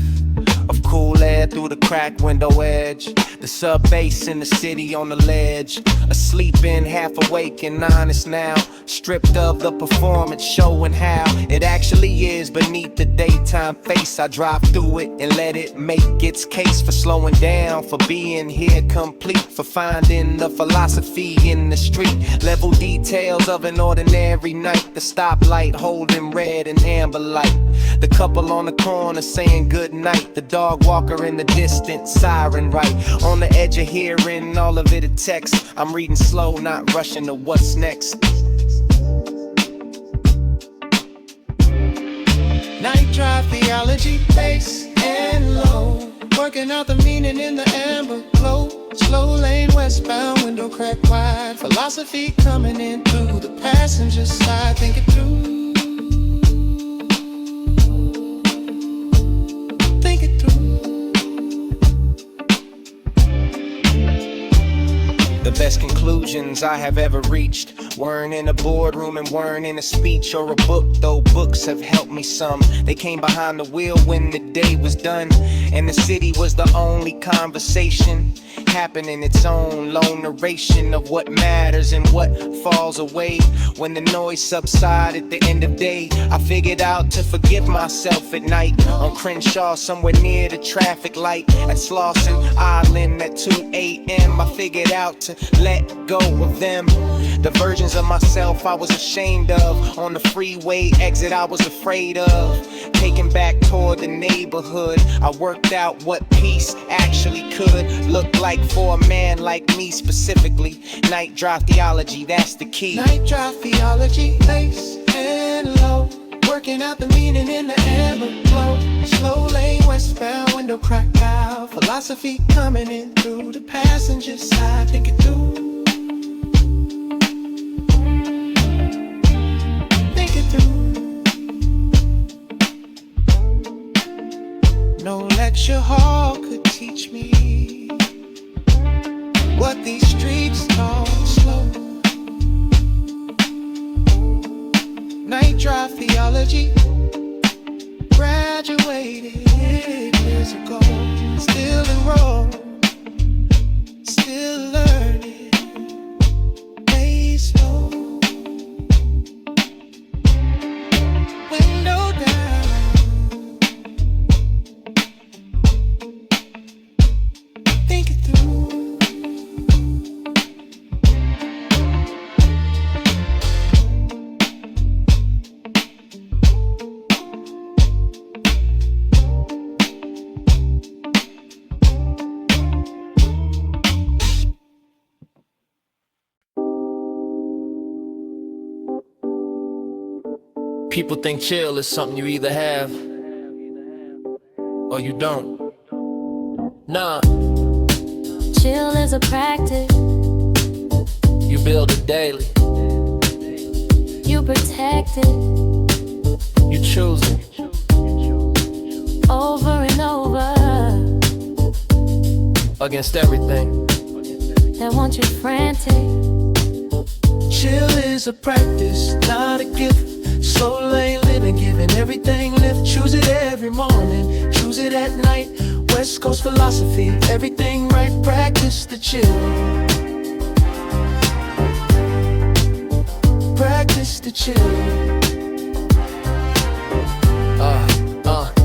of cool air through the cracked window edge, the sub bass in the city on the ledge, asleep and half awake and honest now, stripped of the performance, showing how it actually is beneath the daytime face. I drive through it and let it make its case for slowing down, for being here complete, for finding the philosophy in the street level details of an ordinary night, the stoplight holding red and amber light, the couple on the corner saying good night, the dog walker in the distance, siren right on the edge of hearing all of it a text. I'm reading slow, not rushing to what's next. Night drive theology, bass and low, working out the meaning in the amber glow. Slow lane westbound, window crack wide, philosophy coming in through the passenger side. Think it through. Think it through. The best conclusions I have ever reached weren't in a boardroom and weren't in a speech or a book, though books have helped me some. They came behind the wheel when the day was done, and the city was the only conversation happening, its own lone narration of what matters and what falls away when the noise subsides at the end of day. I figured out to forgive myself at night on Crenshaw, somewhere near the traffic light at Slauson Island at 2 a.m. I figured out to let go of them, the versions of myself I was ashamed of. On the freeway exit I was afraid of taking back toward the neighborhood. I worked out what peace actually could look like for a man like me specifically. Night drive theology, that's the key. Night drive theology, bass and low, working out the meaning in the amber glow. Slow lane westbound, window cracked out, philosophy coming in through the passenger side. Think it through. Think it through. No lecture hall could teach me what these streets call slow. Night drive theology, graduated years ago. Still enrolled, still learning, way slow. Window down, think it through. People think chill is something you either have or you don't. Nah, Chill is a practice, you build it daily, you protect it you choose it. over and over. Against everything. That want you frantic. Chill is a practice, not a gift. Slow lane living, giving everything lift. Choose it every morning, choose it at night. West Coast philosophy, everything right. Practice the chill. Practice the chill.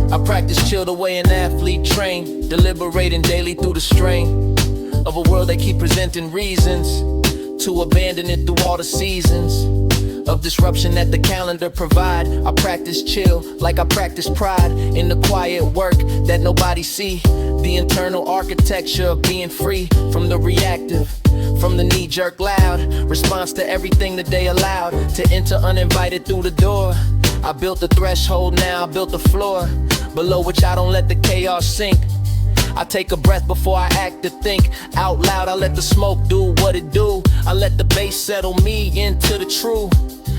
I practice chill the way an athlete train, deliberating daily through the strain of a world that keep presenting reasons to abandon it through all the seasons of disruption that the calendar provide. I practice chill like I practice pride in the quiet work that nobody see. The internal architecture of being free from the reactive, from the knee-jerk loud response to everything that they allowed to enter uninvited through the door. I built the threshold, now I built the floor below which I don't let the chaos sink. I take a breath before I act to think out loud. I let the smoke do what it do. I let the bass settle me into the true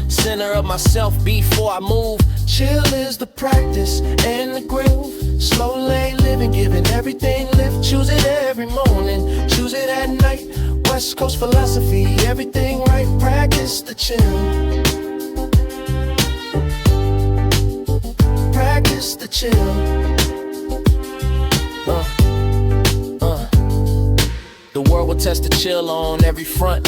center of myself before I move. Chill is the practice and the groove. Slow lane living, giving everything lift. Choose it every morning, choose it at night. West Coast philosophy, everything right. Practice the chill. practice the chill. The world will test the chill on every front.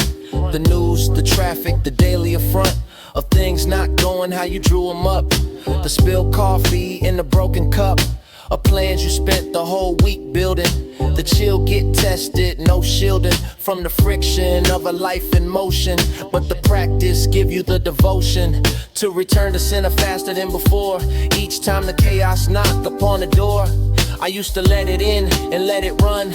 The news, the traffic, the daily affront of things not going how you drew them up. The spilled coffee in the broken cup of plans you spent the whole week building. The chill get tested, no shielding from the friction of a life in motion. But the practice give you the devotion to return to center faster than before. Each time the chaos knock upon the door, I used to let it in and let it run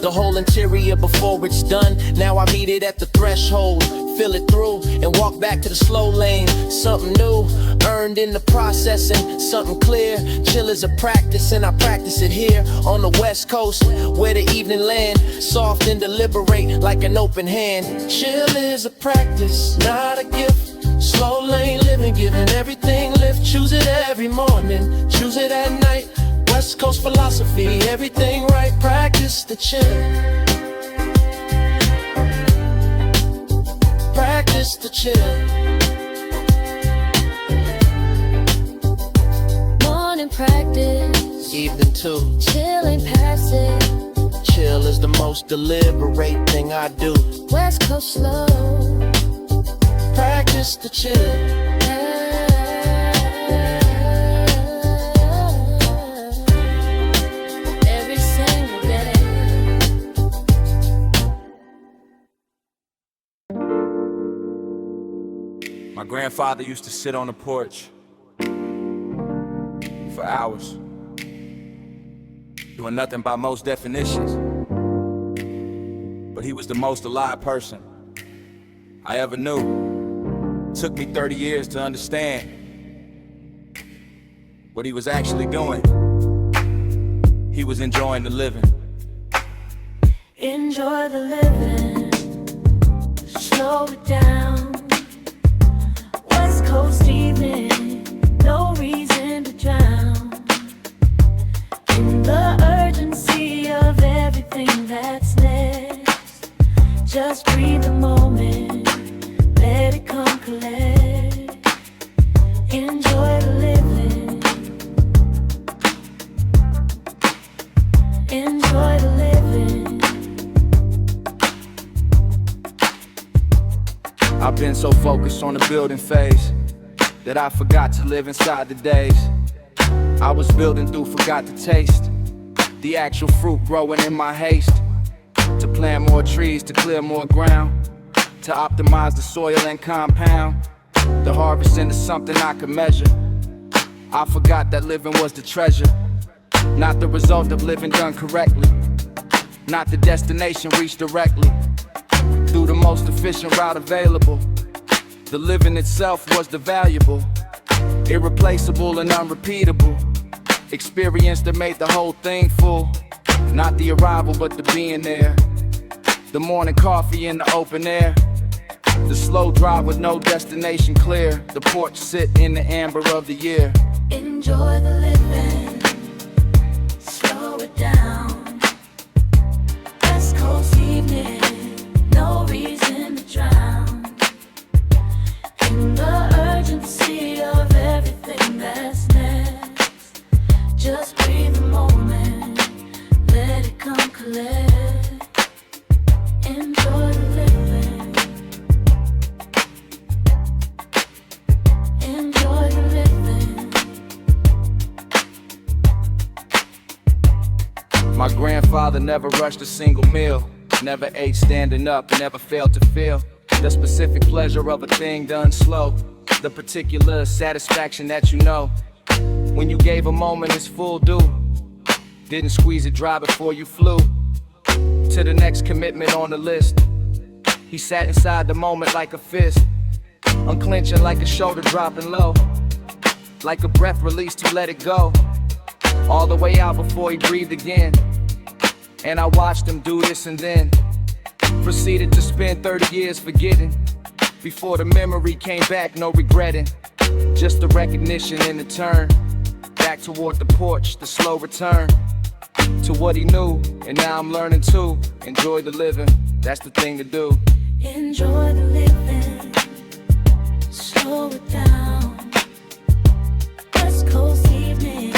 the whole interior before it's done. Now I meet it at the threshold, feel it through, and walk back to the slow lane. Something new, earned in the processing, something clear. Chill is a practice and I practice it here on the West Coast, where the evening land, soft and deliberate like an open hand. Chill is a practice, not a gift. Slow lane living, giving everything lift. Choose it every morning, choose it at night. West Coast philosophy, everything right. Practice the chill. Practice the chill. Morning practice, Evening too. chill ain't passive. Chill is the most deliberate thing I do. West Coast slow, Practice the chill. every single day. My grandfather used to sit on the porch for hours, doing nothing by most definitions. But he was the most alive person I ever knew. Took me 30 years to understand what he was actually doing. He was enjoying the living. Enjoy the living, slow it down. West Coast evening, no reason to drown in the urgency of everything that's next. Just breathe the moment, let it come collect. Enjoy the living, enjoy the living. I've been so focused on the building phase that I forgot to live inside the days I was building through, forgot to taste the actual fruit growing in my haste. To plant more trees, to clear more ground, to optimize the soil and compound the harvest into something I could measure. I forgot that living was the treasure, not the result of living done correctly, not the destination reached directly through the most efficient route available. The living itself was the valuable, irreplaceable and unrepeatable experience that made the whole thing full. Not the arrival, but the being there. The morning coffee in the open air, the slow drive with no destination clear. The porch sit in the amber of the year. Enjoy the living, slow it down. West Coast evening, no reason to drown in the urgency of everything that's next. Just breathe the moment, let it come collect. Enjoy the living, enjoy the living. My grandfather never rushed a single meal, never ate standing up, never failed to feel the specific pleasure of a thing done slow, the particular satisfaction that you know when you gave a moment its full due. Didn't squeeze it dry before you flew to the next commitment on the list. He sat inside the moment like a fist, unclenching like a shoulder dropping low, like a breath released to let it go, all the way out before he breathed again. And I watched him do this and then proceeded to spend 30 years forgetting. Before the memory came back, no regretting, just the recognition and the turn back toward the porch, the slow return to what he knew. And now I'm learning to enjoy the living, that's the thing to do. Enjoy the living, slow it down. West Coast evening,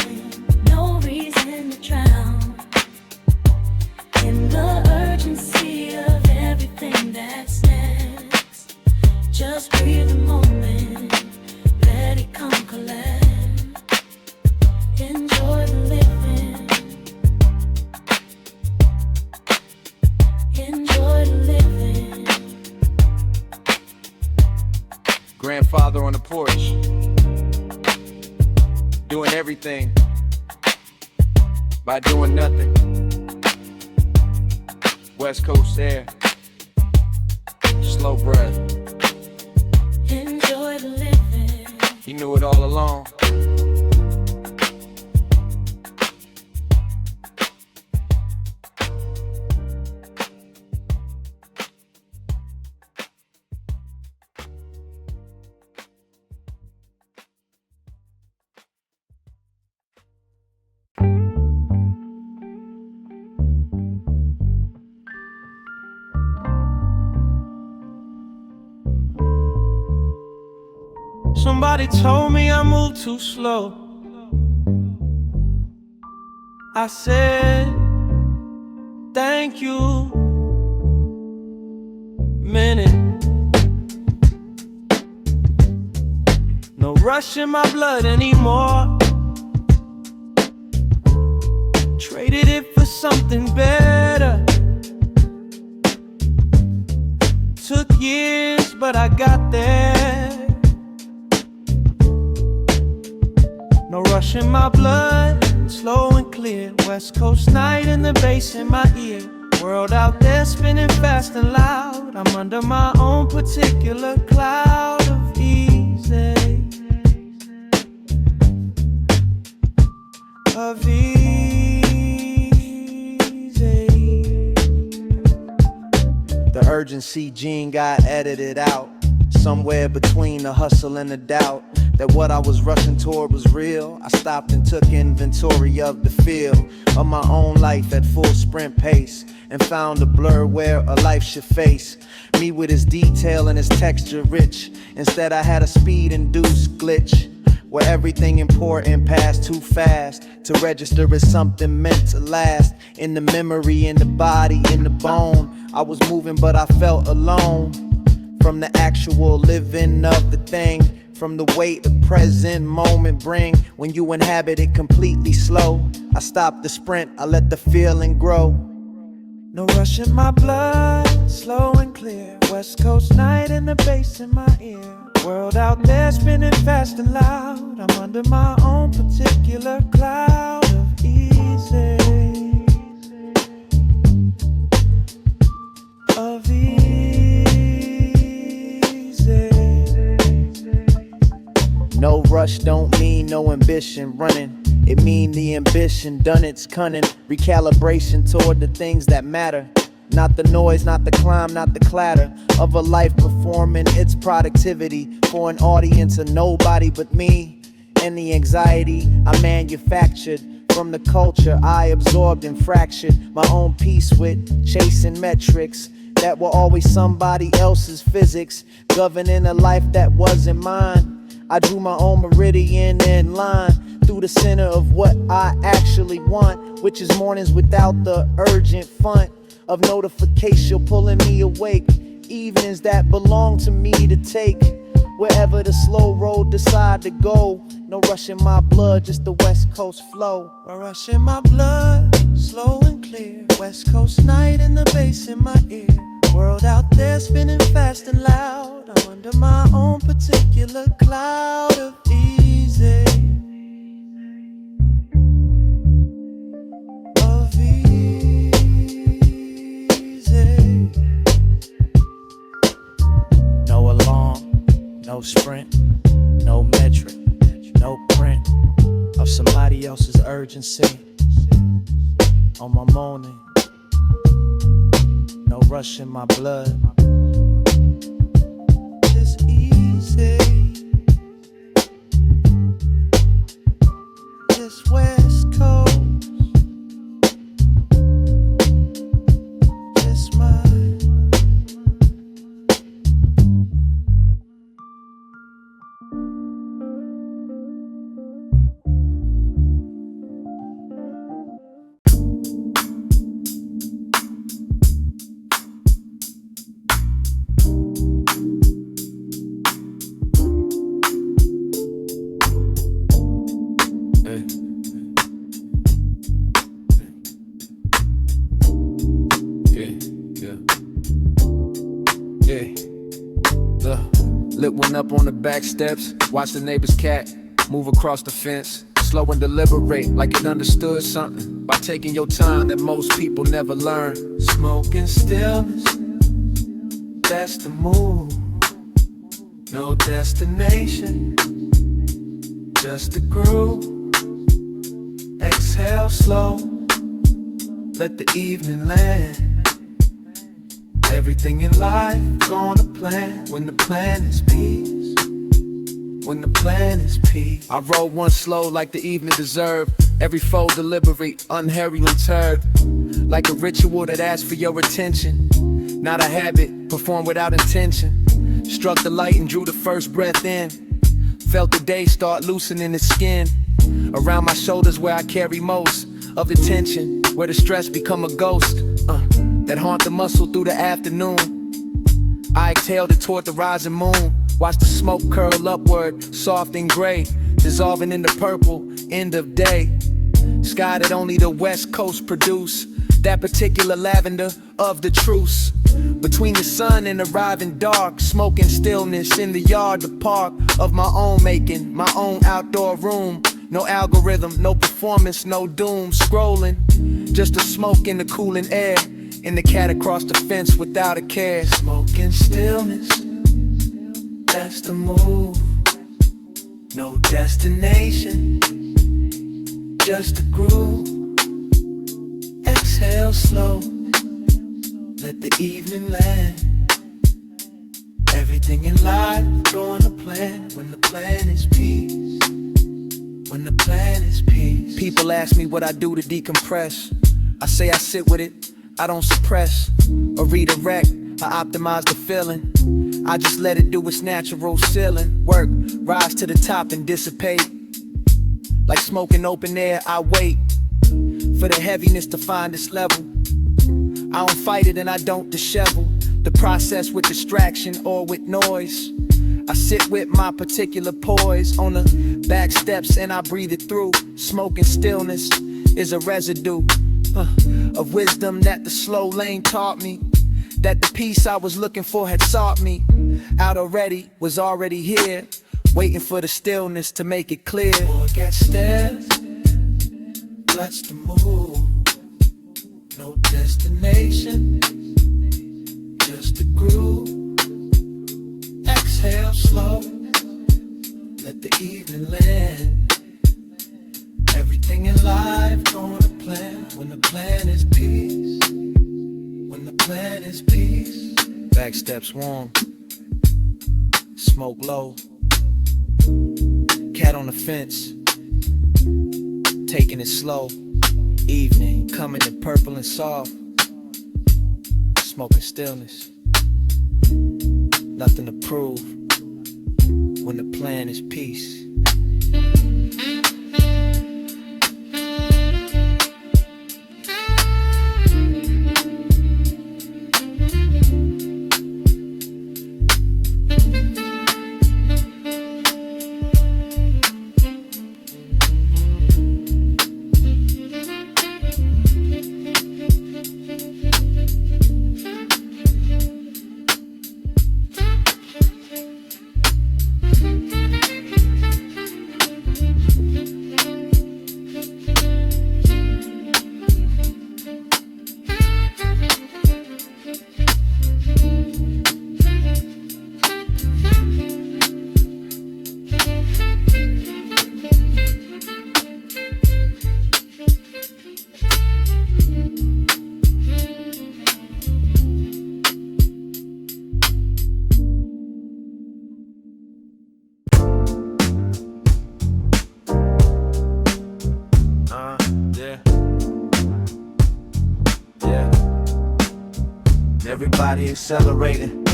everything by doing nothing. West Coast air, slow breath. Enjoy the living. He knew it all along. Somebody told me I move too slow. I said, thank you. Minute. No rush in my blood anymore. Traded it for something better. Took years, but I got there. No rush in my blood, slow and clear. West Coast night and the bass in my ear. World out there spinning fast and loud. I'm under my own particular cloud of easy. Of easy. The urgency gene got edited out. Somewhere between the hustle and the doubt that what I was rushing toward was real. I stopped and took inventory of the feel of my own life at full sprint pace, and found a blur where a life should face me with its detail and its texture rich. Instead I had a speed-induced glitch where everything important passed too fast to register as something meant to last. In the memory, in the body, in the bone, I was moving but I felt alone. From the actual living of the thing, from the weight the present moment bring. When you inhabit it completely slow, I stopped the sprint, I let the feeling grow. No rush in my blood, slow and clear. West Coast night and the bass in my ear. World out there spinning fast and loud. I'm under my own particular cloud of easy. Of easy. No rush don't mean no ambition running. It mean the ambition done its cunning. Recalibration toward the things that matter. Not the noise, not the climb, not the clatter of a life performing its productivity for an audience of nobody but me. And the anxiety I manufactured from the culture I absorbed and fractured my own peace with, chasing metrics that were always somebody else's physics, governing a life that wasn't mine. I drew my own meridian in line through the center of what I actually want, which is mornings without the urgent font of notification pulling me awake, evenings that belong to me to take wherever the slow road decide to go. No rush in my blood, just the West Coast flow. No rush in my blood, slow and clear. West Coast night and the bass in my ear. World out there spinning fast and loud. I'm under my own particular cloud of easy. Of easy. No alarm, no sprint, no metric, no print of somebody else's urgency on my morning. No rush in my blood. Just easy. Just West Coast. Just mine. Lit one up on the back steps, watch the neighbor's cat move across the fence. slow and deliberate, like it understood something. By taking your time that most people never learn. Smoking stillness, that's the move. No destination, just a groove. Exhale slow, let the evening land. Everything in life gonna plan when the plan is peace. When the plan is peace. I roll one slow like the evening deserved. Every fold delivery, unhurried and turd. Like a ritual that asks for your attention. Not a habit, performed without intention. Struck the light and drew the first breath in. Felt the day start loosening its skin. Around my shoulders where I carry most of the tension. Where the stress become a ghost that haunt the muscle through the afternoon. I exhaled it toward the rising moon. Watch the smoke curl upward, soft and gray, dissolving in the purple, end of day. Sky that only the West Coast produce. That particular lavender of the truce. Between the sun and arriving dark, smoking stillness in the yard, the park of my own making, my own outdoor room. No algorithm, no performance, no doom. Scrolling, just a smoke in the cooling air. And the cat across the fence without a care. Smoking stillness, that's the move. No destination, just a groove. Exhale slow, let the evening land. Everything in life gonna plan when the plan is peace. When the plan is peace. People ask me what I do to decompress. I say I sit with it, I don't suppress or redirect. I optimize the feeling. I just let it do its natural ceiling. Work, rise to the top and dissipate. Like smoking open air, I wait for the heaviness to find its level. I don't fight it and I don't dishevel the process with distraction or with noise. I sit with my particular poise on the back steps and I breathe it through. Smoking stillness is a residue of wisdom that the slow lane taught me. That the peace I was looking for had sought me out already, was already here. Waiting for the stillness to make it clear. Forget stairs, that's the move. No destination, just a groove. Exhale slow, let the evening land. Everything in life gonna plan when the plan is peace. When the plan is peace. Back steps warm, smoke low. Cat on the fence, taking it slow. Evening coming in purple and soft. Smoking stillness, nothing to prove. When the plan is peace. Everybody accelerating,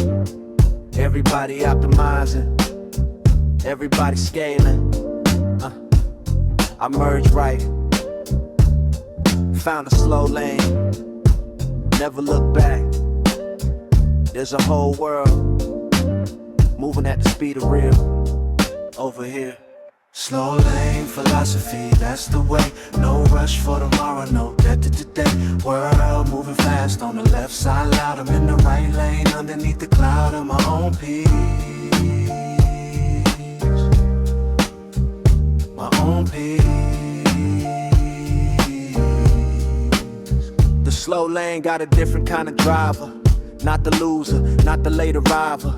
everybody optimizing, everybody scaling. I merge right, found a slow lane, never look back. There's a whole world moving at the speed of real over here. Slow lane philosophy, that's the way. No rush for tomorrow, no debt to today. World moving fast on the left side loud. I'm in the right lane underneath the cloud of my own peace. My own peace. The slow lane got a different kind of driver. Not the loser, not the late arriver,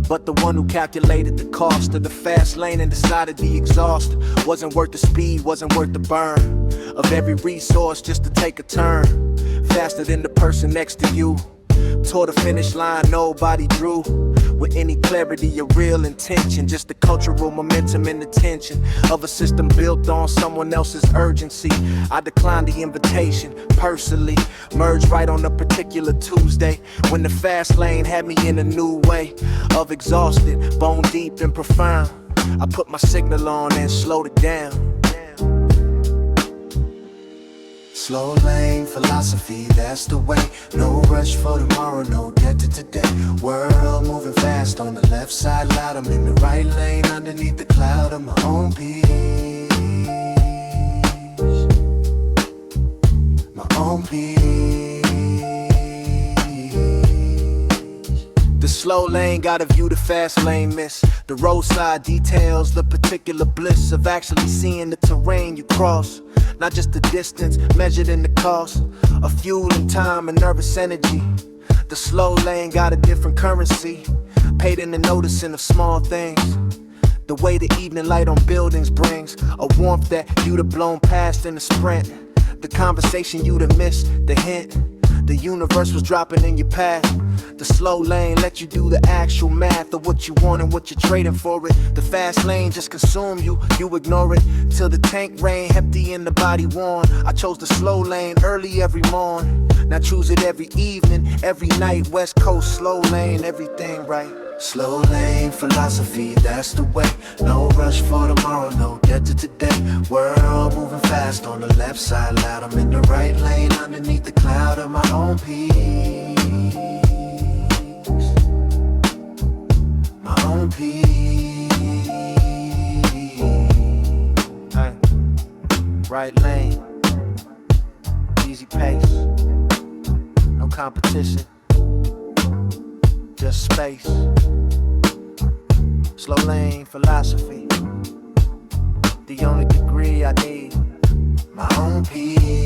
but the one who calculated the cost of the fast lane and decided the exhaust wasn't worth the speed, wasn't worth the burn of every resource just to take a turn faster than the person next to you. Toward the finish line nobody drew with any clarity or real intention, just the cultural momentum and the tension of a system built on someone else's urgency. I declined the invitation personally, merged right on a particular Tuesday when the fast lane had me in a new way of exhausted, bone deep and profound. I put my signal on and slowed it down. Slow lane philosophy, that's the way. No rush for tomorrow, no debt to today. World moving fast on the left side loud. I'm in the right lane underneath the cloud of my own peace. My own peace. The slow lane gotta view the fast lane miss. The roadside details the particular bliss of actually seeing the terrain you cross. Not just the distance measured in the cost of fuel and time and nervous energy. The slow lane got a different currency, paid in the noticing of small things. The way the evening light on buildings brings a warmth that you'd have blown past in a sprint. The conversation you'd have missed, the hint the universe was dropping in your path. The slow lane let you do the actual math of what you want and what you're trading for it. The fast lane just consume you, you ignore it till the tank rain empty and the body worn. I chose the slow lane early every morn. Now choose it every evening, every night. West Coast slow lane, everything right. Slow lane philosophy, that's the way. No rush for tomorrow, no debt to today. World moving fast on the left side loud. I'm in the right lane underneath the cloud of my own peace. My own peace. Hey. Right lane, easy pace, no competition, just space. Slow lane philosophy, the only degree I need. My own peace.